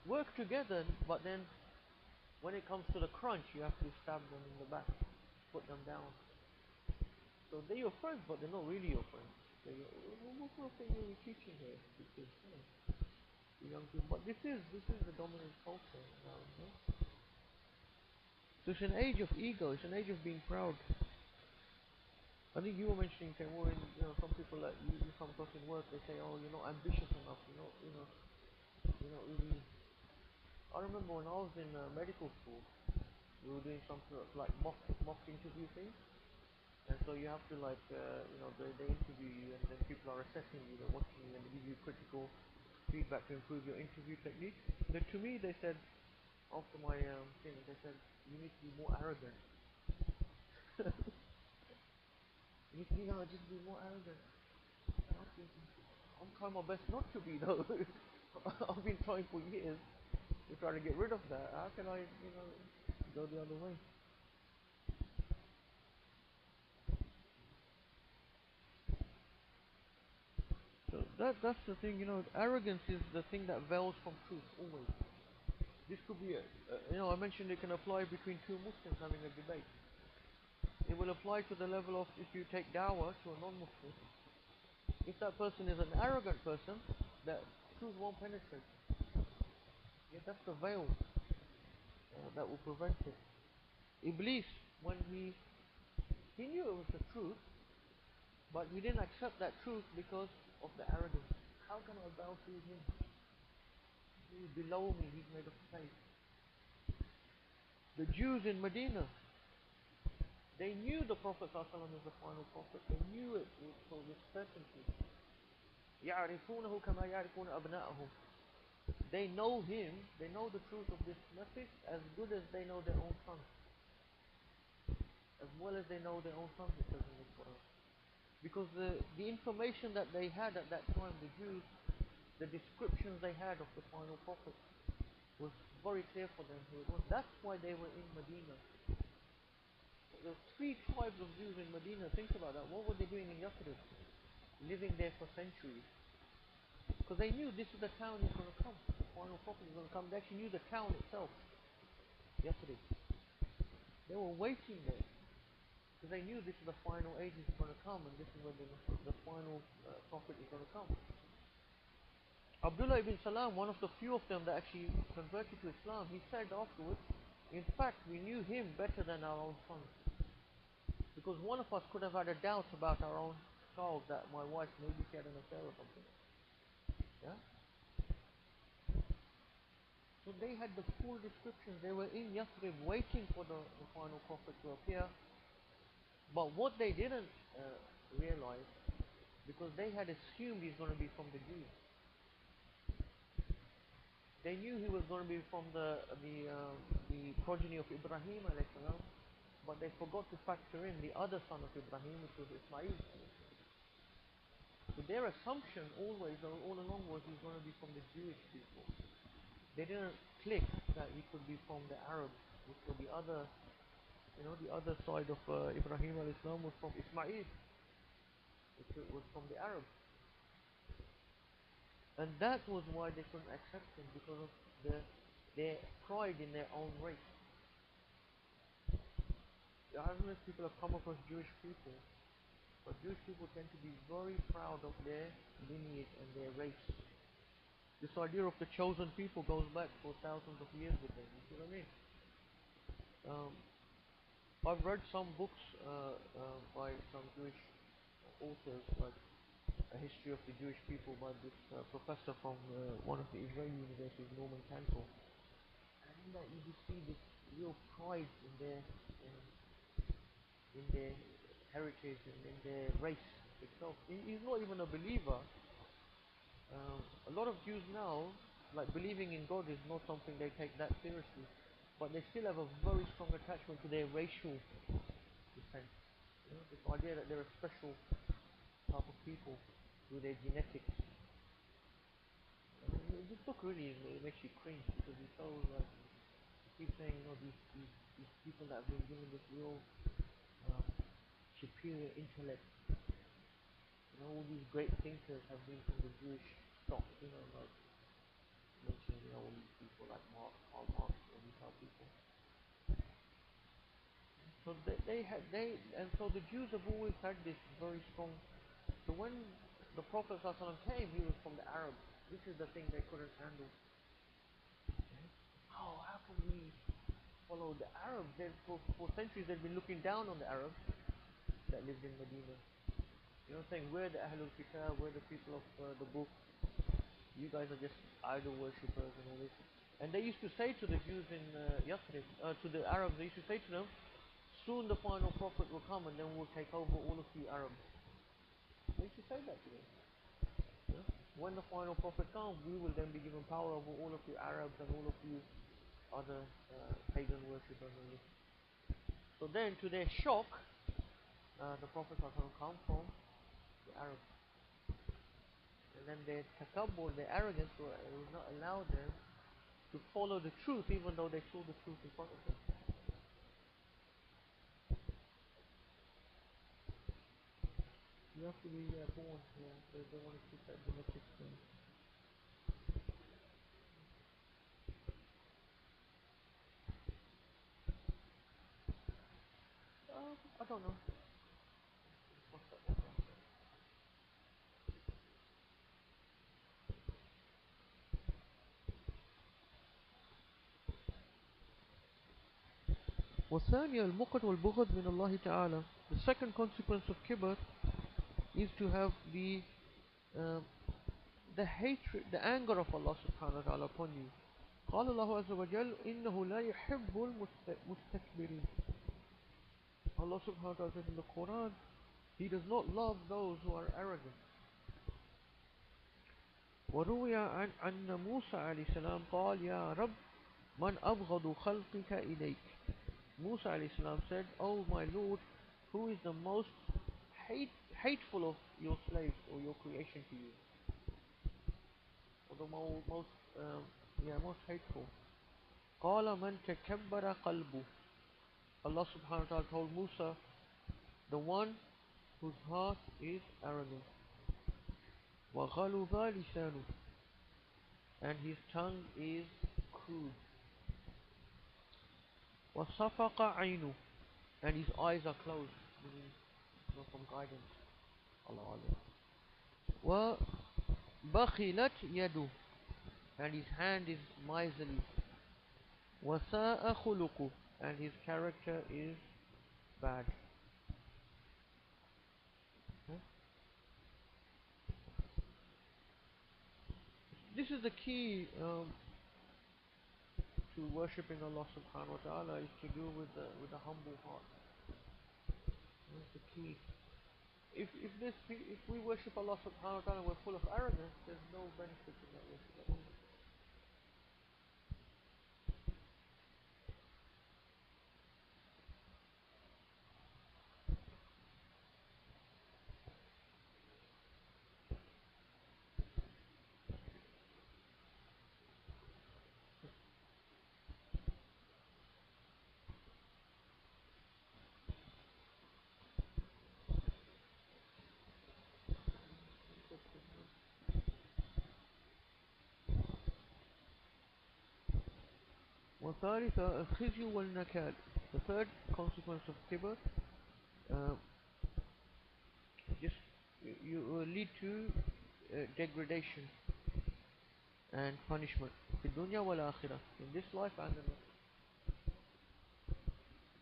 work together, but then when it comes to the crunch, you have to stab them in the back, put them down. So they're your friends, but they're not really your friends. What sort of thing are we teaching here? Because, young people. But this is the dominant culture now. So it's an age of ego. It's an age of being proud. I think you were mentioning, some people that you come across in work, they say, oh, you're not ambitious enough. You're not really. I remember when I was in medical school, we were doing some sort of like mock interview thing. And so you have to they interview you, and then people are assessing you, they're watching you, and they give you critical feedback to improve your interview technique. Then to me, they said, after my thing, they said, you need to be more arrogant. You need to just be more arrogant. And I'm thinking, I'm trying my best not to be though. I've been trying for years to try to get rid of that. How can I, go the other way? So that's the thing, arrogance is the thing that veils from truth, always. This could be, I mentioned it can apply between two Muslims having a debate. It will apply to the level of if you take dawah to a non-Muslim. If that person is an arrogant person, that truth won't penetrate. Yeah, that's the veil that will prevent it. Iblis, when he knew it was the truth, but he didn't accept that truth because of the arrogance. How can I bow to him? He's below me, he's made of clay. The Jews in Medina, they knew the Prophet ﷺ is the final prophet. They knew it with certainty. يَعْرِفُونَهُ كَمَا يَعْرِفُونَ أَبْنَاءَهُم. They know him, they know the truth of this message as good as they know their own sons. As well as they know their own sons, it says in the Quran. Because the information that they had at that time, the Jews, the descriptions they had of the final prophet was very clear for them who it was. That's why they were in Medina. There were 3 tribes of Jews in Medina. Think about that. What were they doing in Yathrib? Living there for centuries. Because they knew this is the town he's going to come. The final prophet is going to come. They actually knew the town itself. Yathrib. They were waiting there. Because they knew this is the final age is going to come, and this is where the final prophet is going to come. Abdullah ibn Salam, one of the few of them that actually converted to Islam, he said afterwards, in fact, we knew him better than our own sons. Because one of us could have had a doubt about our own child, that my wife, maybe she had an affair or something. Yeah? So they had the full descriptions. They were in Yathrib waiting for the final prophet to appear. But what they didn't realize, because they had assumed he's going to be from the Jews. They knew he was going to be from the progeny of Ibrahim alayhi salam, but they forgot to factor in the other son of Ibrahim, which was Ismail. So their assumption always, all along, was he's going to be from the Jewish people. They didn't click that he could be from the Arabs, which were the other, the other side of Ibrahim alayhi salam was from Ismail, which was from the Arabs. And that was why they couldn't accept him, because of their pride in their own race. I don't know if people have come across Jewish people, but Jewish people tend to be very proud of their lineage and their race. This idea of the chosen people goes back for thousands of years with them. You see what I mean? I've read some books by some Jewish authors, like A History of the Jewish People by this professor from one of the Israeli universities, Norman Cancel. And in that you just see this real pride in their heritage and in their race itself. He's not even a believer. A lot of Jews now, like, believing in God is not something they take that seriously, but they still have a very strong attachment to their racial descent. This idea that they're a special type of people with their genetics. This book really it makes you cringe, because it's so like, you keep saying, these people that have been given this real superior intellect. All these great thinkers have been from the Jewish stock, like mentioning, all these people like Karl Marx, and these type of people. So so the Jews have always had this very strong. So when the Prophet ﷺ came, he was from the Arabs. This is the thing they couldn't handle. Oh, how can we follow the Arabs? For centuries they've been looking down on the Arabs that lived in Medina. Saying, we're the Ahlul Kitab, we're the people of the book. You guys are just idol worshippers and all this. And they used to say to the Jews in Yathrib, to the Arabs, they used to say to them, soon the final prophet will come and then we'll take over all of you Arabs. They used to say that to them. Yeah? When the final prophet comes, we will then be given power over all of you Arabs and all of you other pagan worshippers. So then, to their shock, the Prophet come from the Arabs. And then their takabbur, their arrogance, will not allow them to follow the truth, even though they saw the truth in front of them. You have to be born. They want to keep that genetic thing. don't know. والثانية المقت والبغض من الله تعالى. The second consequence of kibr is to have um, the hatred, the anger of Allah subhanahu wa ta'ala upon you. قال الله عز وجل إنه لا يحب المستكبرين. Allah subhanahu wa ta'ala says in the Quran, He does not love those who are arrogant. وروي عن موسى عليه السلام قال يا رب من أبغض خلقك إليك. Musa عليه السلام said, Oh my Lord, who is the most hateful of your slaves or your creation to you? Or the most hateful. قال من تكبر قلبه. Allah subhanahu wa ta'ala told Musa, the one whose heart is arrogant. وغلظ لسانه, and his tongue is crude. وصفق عينه, and his eyes are closed, meaning no from guidance. Allah Allah. وبخلت يده, and his hand is miserly. وساء خلقه, and his character is bad. This is the key to worshipping Allah subhanahu wa ta'ala, is to do with a humble heart. That's the key. If we worship Allah subhanahu wa ta'ala and we're full of arrogance, there's no benefit in that worship. وثالثا الخزي والنكال. The third consequence of kibr, uh, just you lead to degradation and punishment في الدنيا والآخرة, in this life and the next.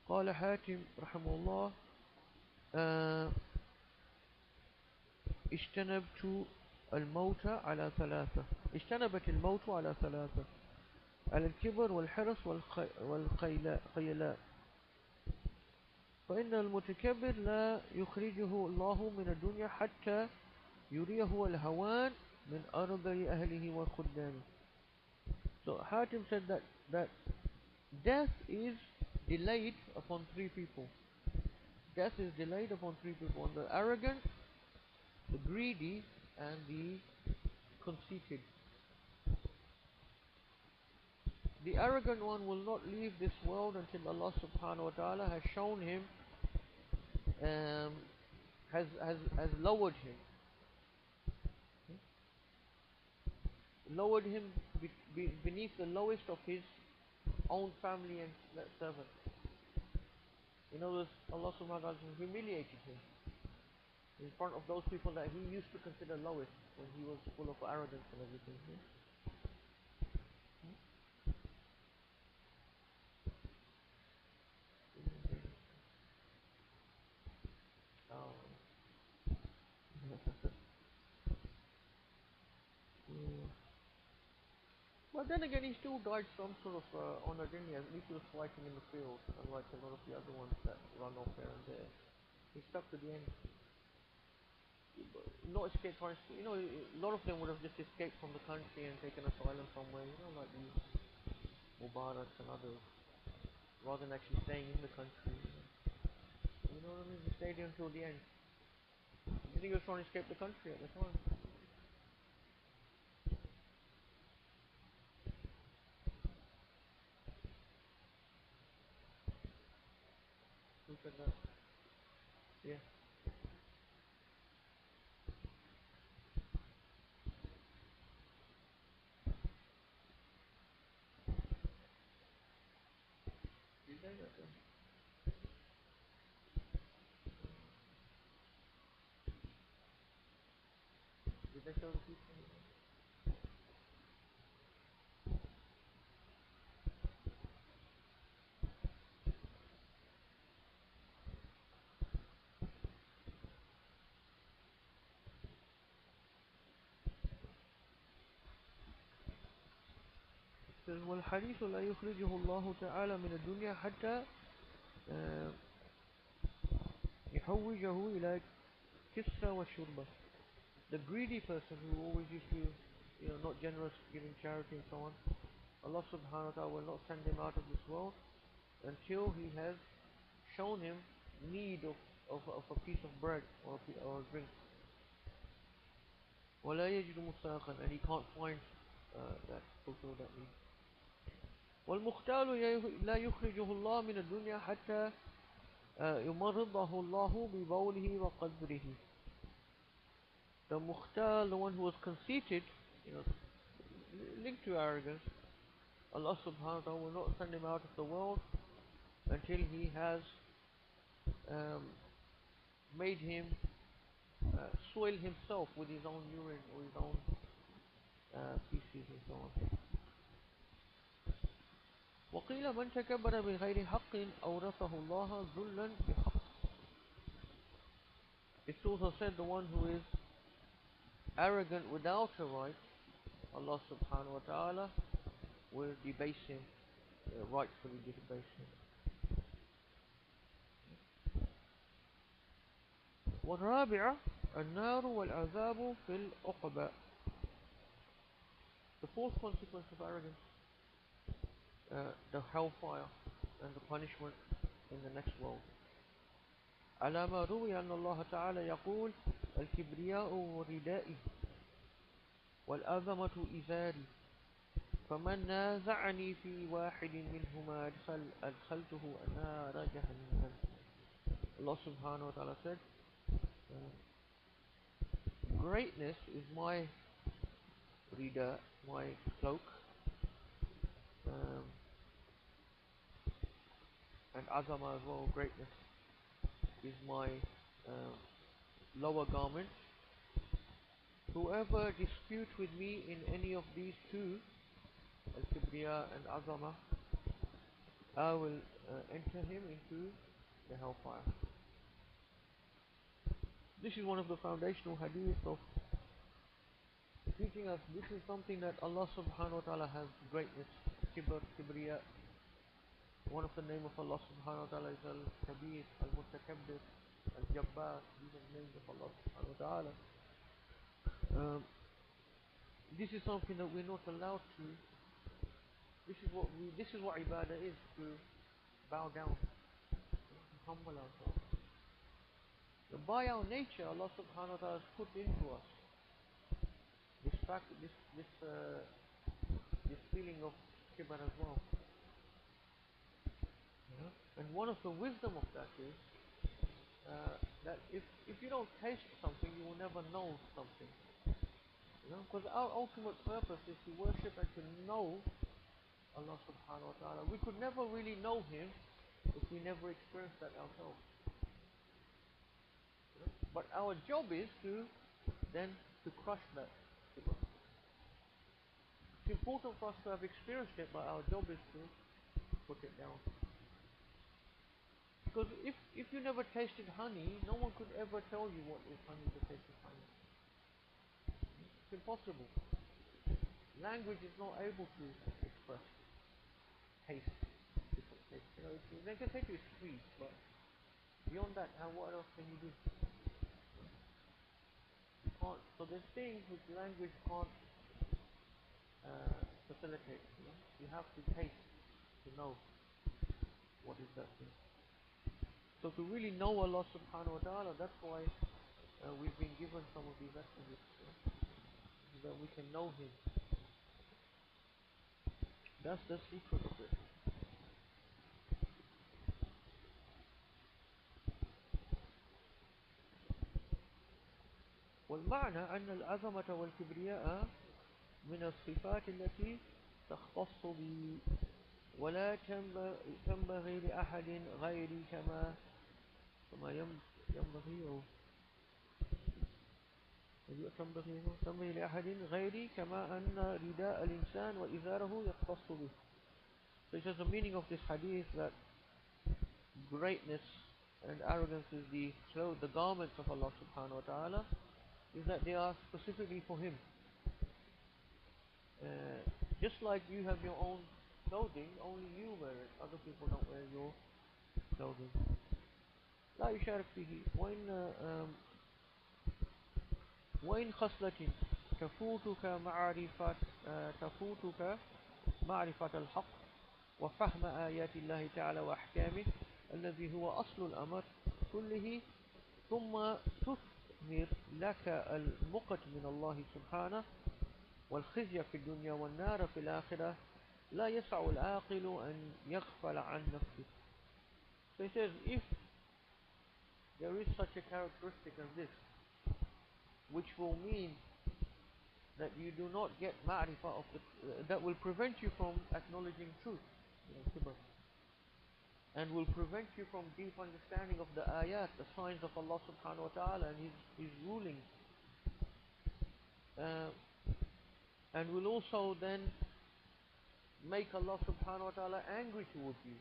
قال حاتم رحمه الله اجتنبت الموت على ثلاثة. اجتنبت الموت على ثلاثة: على الكبر والحرص والخيلاء. فإن المتكبر لا يخرجه الله من الدنيا حتى يريه الهوان من أرض أهله والخدام. So Hatim said that death is delayed upon three people. Death is delayed upon three people: on the arrogant, the greedy, and the conceited. The arrogant one will not leave this world until Allah subhanahu wa ta'ala has shown him, has lowered him. Lowered him beneath the lowest of his own family and servant. In other words, Allah subhanahu wa ta'ala humiliated him in front of those people that he used to consider lowest when he was full of arrogance and everything. Oh. Yeah. But then again, he still died some sort of honor, didn't he? At least he was fighting in the field, unlike a lot of the other ones that run off here and there. He stuck to the end. Not escaped from, a lot of them would have just escaped from the country and taken asylum somewhere, like the Mubaraks and others, rather than actually staying in the country. You know what I mean? He stayed here until the end. I think he was trying to escape the country at the time. Who said that? Yeah. Did they? That? show the people. والحديث لا يخرجه الله تعالى من الدنيا حتى يحوجه إلى كسرى والشربة. The greedy person who always used to, not generous, giving charity and so on, Allah subhanahu wa ta'ala will not send him out of this world until he has shown him need of a piece of bread or a drink. ولا يجد مستاقا, and he can't find that fulfill that need. والمختال لا يخرجه الله من الدنيا حتى يمرضه الله ببوله وقدره. The mukhtal, the one who was conceited, linked to arrogance, Allah subhanahu wa ta'ala will not send him out of the world until he has made him soil himself with his own urine or his own feces and so on. وقيل من تكبر بغير حق أورثه الله ذلا بحق. It's also said the one who is arrogant without a right, Allah subhanahu wa ta'ala will debase him, rightfully debase him. والرابعة النار والعذاب في العقبى. The fourth consequence of arrogance, the hellfire and the punishment in the next world. على ما روي أن الله تعالى يقول الكبرياء ردائي والعظمة إزاري فمن نازعني في واحد منهما أدخلته نار جهنم. Allah subhanahu wa ta'ala said, greatness is my rida, my cloak, and azama as well, greatness is my lower garment. Whoever disputes with me in any of these two, al-kibriya and azama, I will enter him into the hellfire. This is one of the foundational hadith of teaching us this is something that Allah subhanahu wa ta'ala has greatness, kibr, kibriya. One of the name of Allah subhanahu wa ta'ala is al-kabir, al-mutakabbir, al-jabbar. These are the names of Allah subhanahu wa ta'ala. This is something that we're not allowed to. This is what ibadah is, to bow down, to humble ourselves. By our nature, Allah subhanahu wa ta'ala has put into us this fact, this feeling of kibr as well. And one of the wisdom of that is that if you don't taste something, you will never know something. Because our ultimate purpose is to worship and to know Allah subhanahu wa ta'ala. We could never really know Him if we never experienced that ourselves. But our job is to crush that. It's important for us to have experienced it, but our job is to put it down. Because if you never tasted honey, no one could ever tell you what is honey, the taste of honey. It's impossible. Language is not able to express taste, different taste. They can say to you it's sweet, but beyond that, what else can you do? You can't. So there's things which language can't facilitate. You have to taste to know what is that thing. So to really know Allah subhanahu wa ta'ala, that's why we've been given some of these attributes, so that we can know Him. That's the secret of it. والمعنى أن العظمة والكبرياء من الصفات التي تختص بي ولا تنبغي لأحد غيري كما ينبغي تنبغي لأحد غيري كما أن رداء الإنسان وإزاره يختص به. So it says the meaning of this hadith that greatness and arrogance is the garments of Allah subhanahu wa ta'ala, is that they are specifically for Him. Just like you have your own clothing, only you wear it, other people don't wear your clothing. لا يشارك فيه وإن خصلة تفوتك معرفة الحق وفهم آيات الله تعالى وأحكامه الذي هو أصل الأمر كله ثم تثمر لك المقت من الله سبحانه والخزي في الدنيا والنار في الآخرة لا يسع العاقل أن يغفل عن نفسه. So he says, if there is such a characteristic as this, which will mean that you do not get ma'rifah of that will prevent you from acknowledging truth, and will prevent you from deep understanding of the ayat, the signs of Allah subhanahu wa ta'ala and His rulings, and will also then make Allah subhanahu wa ta'ala angry towards you,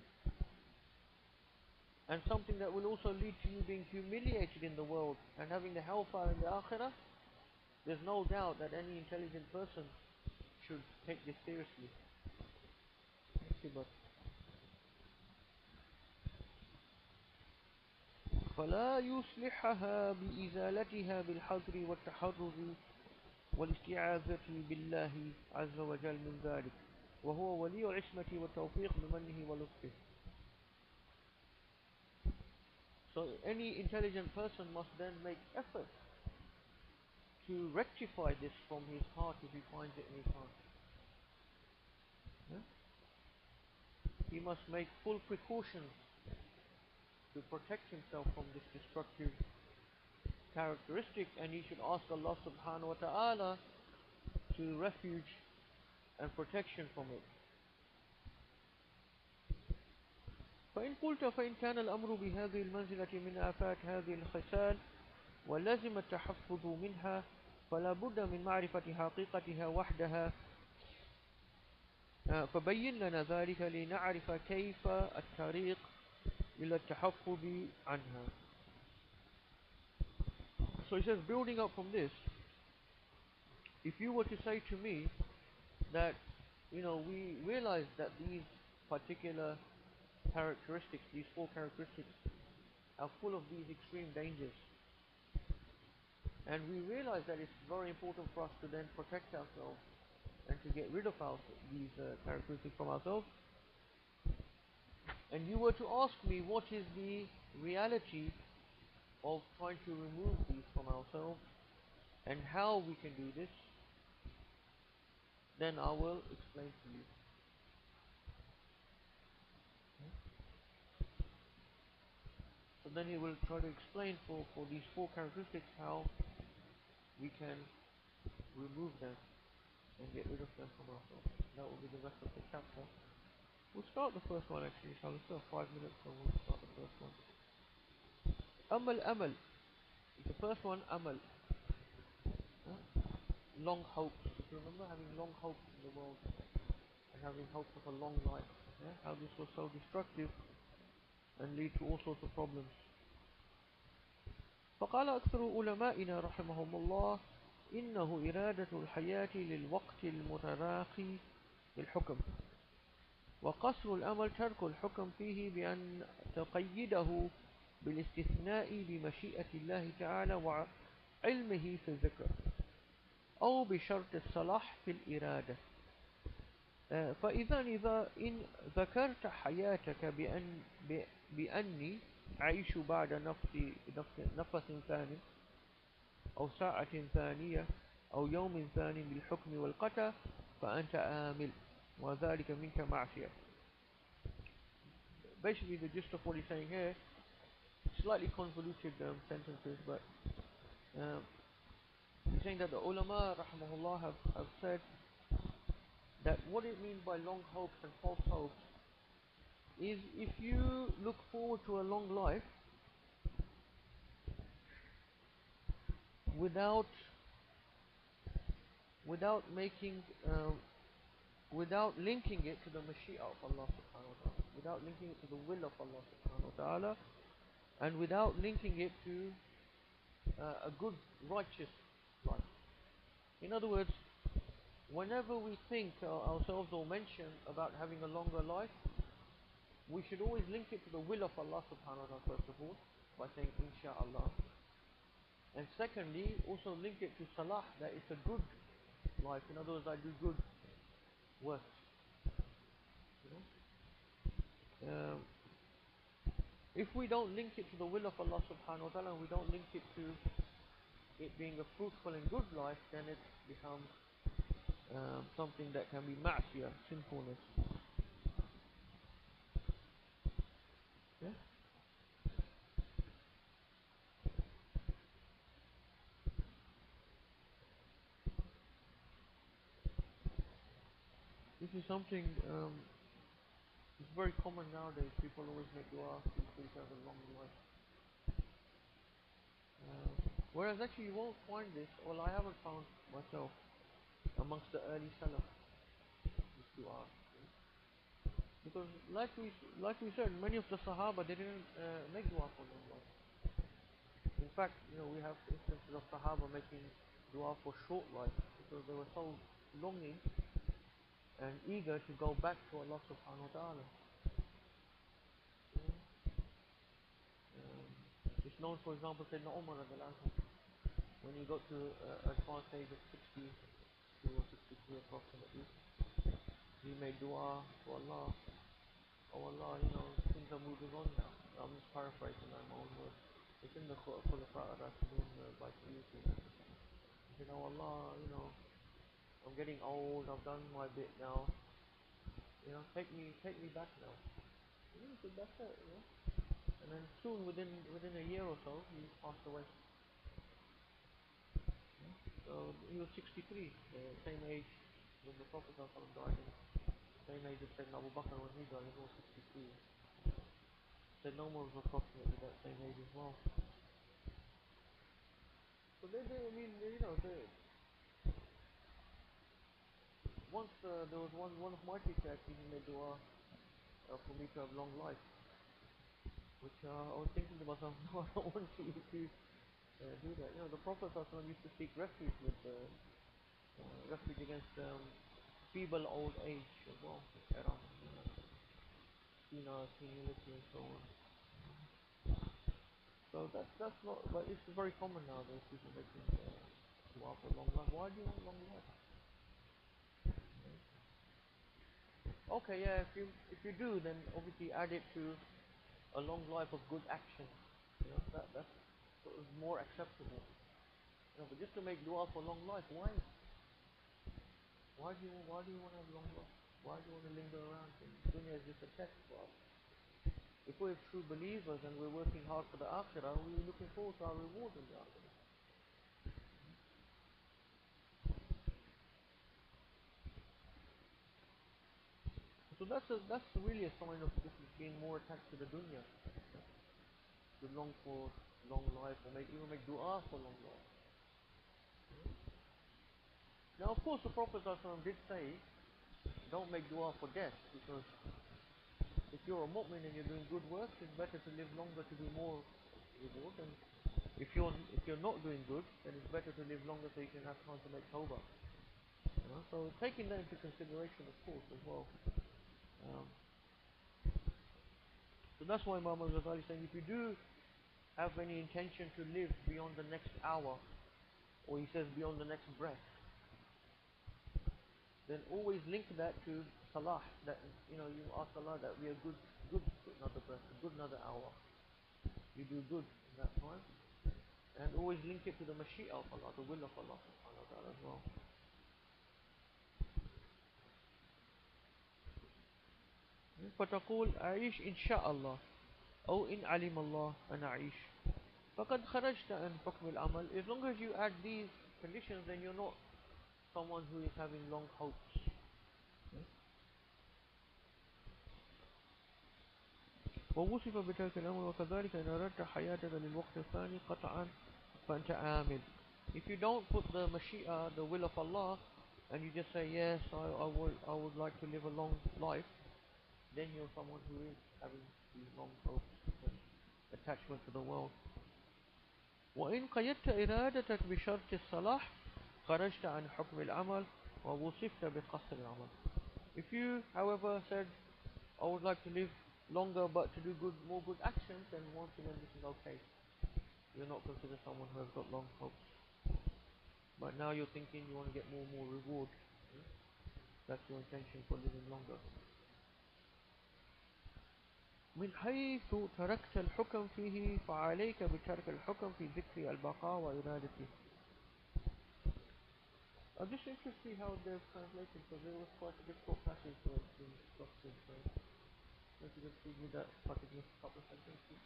and something that will also lead to you being humiliated in the world and having the hellfire in the akhirah. There's no doubt that any intelligent person should take this seriously. فلا يصلحها بإزالتها بالحذر والتحرز والاستعاذة بالله عز وجل من ذلك وهو ولي العصمة والتوفيق بمنه ولطفه. So any intelligent person must then make effort to rectify this from his heart if he finds it in his heart. Yeah? He must make full precautions to protect himself from this destructive characteristic, and he should ask Allah subhanahu wa ta'ala to refuge and protection from it. فإن قلت فإن كان الأمر بهذه المنزلة من آفات هذه الخصال ولازم التحفظ منها فلا بد من معرفة حقيقتها وحدها فبين لنا ذلك لنعرف كيف الطريق إلى التحفظ عنها. So he says, building up from this, if you were to say to me that, we realize that these particular characteristics, these four characteristics, are full of these extreme dangers, and we realize that it's very important for us to then protect ourselves and to get rid of these characteristics from ourselves, and you were to ask me what is the reality of trying to remove these from ourselves and how we can do this, then I will explain to you. So then he will try to explain for these four characteristics how we can remove them and get rid of them from ourselves. That will be the rest of the chapter. We'll start the first one actually, so we still have 5 minutes, so we'll start the first one. Amal. The first one, amal. Long hopes. If you remember having long hopes in the world and having hopes of a long life, how this was so destructive and lead to all sorts of problems. فقال أكثر علمائنا رحمهم الله إنه إرادة الحياة للوقت المتراخي بالحكم وقصر الأمل ترك الحكم فيه بأن تقيده بالاستثناء بمشيئة الله تعالى وعلمه في الذكر أو بشرط الصلاح في الإرادة. فإذا إن ذكرت حياتك بأني أعيش بعد نفس ثاني أو ساعة ثانية أو يوم ثاني بالحكم والقتل فأنت آمل وذلك منك معصية. Basically the gist of what he's saying here, slightly convoluted sentences, but he's saying that the ulama rahimahullah have said that what it means by long hopes and false hopes is if you look forward to a long life without without making, without linking it to the Mashiach of Allah subhanahu wa ta'ala, without linking it to the will of Allah subhanahu wa ta'ala, and without linking it to a good, righteous life. In other words, whenever we think ourselves or mention about having a longer life, we should always link it to the will of Allah subhanahu wa ta'ala first of all, by saying inshaAllah. And secondly, also link it to salah, that it's a good life. In other words, I do good works. You know? If we don't link it to the will of Allah subhanahu wa ta'ala, and we don't link it to it being a fruitful and good life, then it becomes something that can be ma'siyah, sinfulness. Yeah? This is something, it's very common nowadays. People always make dua to please have a long life. Whereas actually you won't find this, well, I haven't found myself amongst the early salaf, this dua. Because like we said, many of the Sahaba, they didn't make dua for long life. In fact, we have instances of Sahaba making dua for short life because they were so longing and eager to go back to Allah subhanahu wa ta'ala. It's known, for example, Sayyidina Umar when he got to advanced age of 62 or 63 approximately, he made dua to Allah. Oh Allah, things are moving on now. I'm just paraphrasing my own words. It's in the Khulafa ar-Rashidun by Suyuti. He said, oh Allah, I'm getting old, I've done my bit now. Take me back now. He said, that's it, And then soon, within a year or so, he passed away. So he was 63, same age when the Prophet died, same age as Sayyidina Abu Bakr when he died, he was 63. Sayyidina Umar was approximately that same age as well. So once there was one of my teachers actually made dua for me to have long life, which I was thinking to myself, no, I don't want you to do that. The Prophet used to seek refuge refuge against feeble old age as well, senility and so on. So that's not, but it's very common nowadays. People making dua for long life. Why do you want long life? Okay, yeah, if you do, then obviously add it to a long life of good action. That's sort of more acceptable. But just to make dua for long life, why? Why do you want to have long life? Why do you want to linger around? Dunya is just a test for us. If we're true believers and we're working hard for the akhirah, we're looking forward to our reward in the akhirah. So that's really a sign of this being more attached to the dunya. To long for long life, or even make dua for long life. Now, of course, the Prophet ﷺ did say, don't make dua for death, because if you're a mu'min and you're doing good work, it's better to live longer to do more reward. And if you're not doing good, then it's better to live longer so you can have time to make tawbah. So taking that into consideration, of course, as well. So that's why Imam al-Ghazali is saying, if you do have any intention to live beyond the next hour, or he says beyond the next breath, then always link that to salah, that you ask Allah that we are good another breath, good another hour. You do good in that time, and always link it to the Mashiach of Allah, the will of Allah subhanahu wa ta'ala as well. فتقول أعيش إن شاء الله أو إن علم الله أنا أعيش فقد خرجت عن حكم العمل. As long as you add these conditions, then you're not someone who is having long hopes. ووصف بترك الأمر وكذلك إن أردت حياتك للوقت الثاني قطعا فأنت عامل. If you don't put the Mashiach, the will of Allah, and you just say yes, I would like to live a long life, then you're someone who is having these long hopes and attachment to the world. وإن قيدت إرادتك بشرط الصلاح خرجت عن حكم العمل ووصفت بقصر العمل. If you, however, said I would like to live longer but to do more good actions, then once again this is okay. You're not considered someone who has got long hopes. But now you're thinking you want to get more and more reward. That's your intention for living longer. من حيث تركت الحكم فيه فعليك بترك الحكم في ذكر البقاء وإرادته. I'm just interested to see how they're translated because it was quite a difficult passage for it to be structured. So if you just read me that, if I could miss a couple of sentences.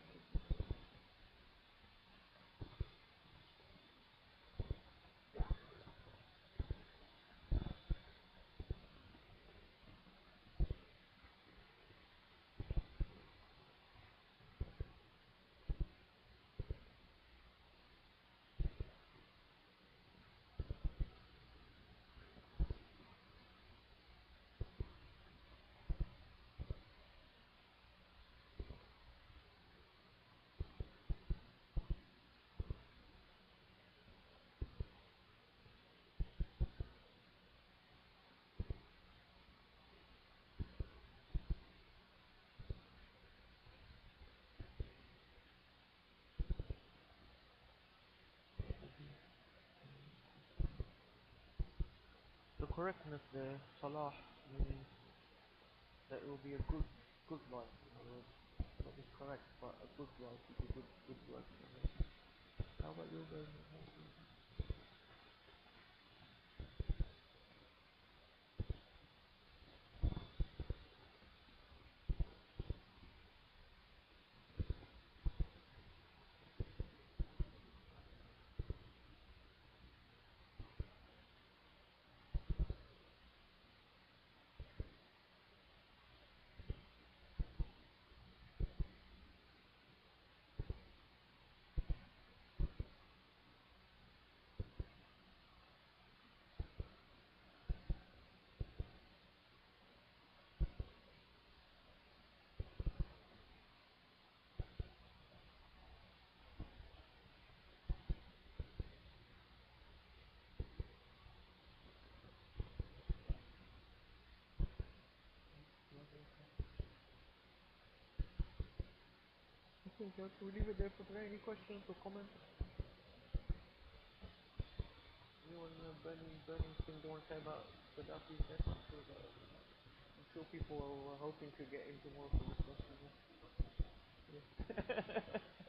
The correctness there, salah, meaning that it will be a good life. In other words, not just correct, but a good life, a good work. How about you, guys? Okay, so we leave it there for today. Any questions or comments? Anyone burning thing they want to say about Gaddafi's death? I'm sure people are hoping to get into more of the discussion. Yeah.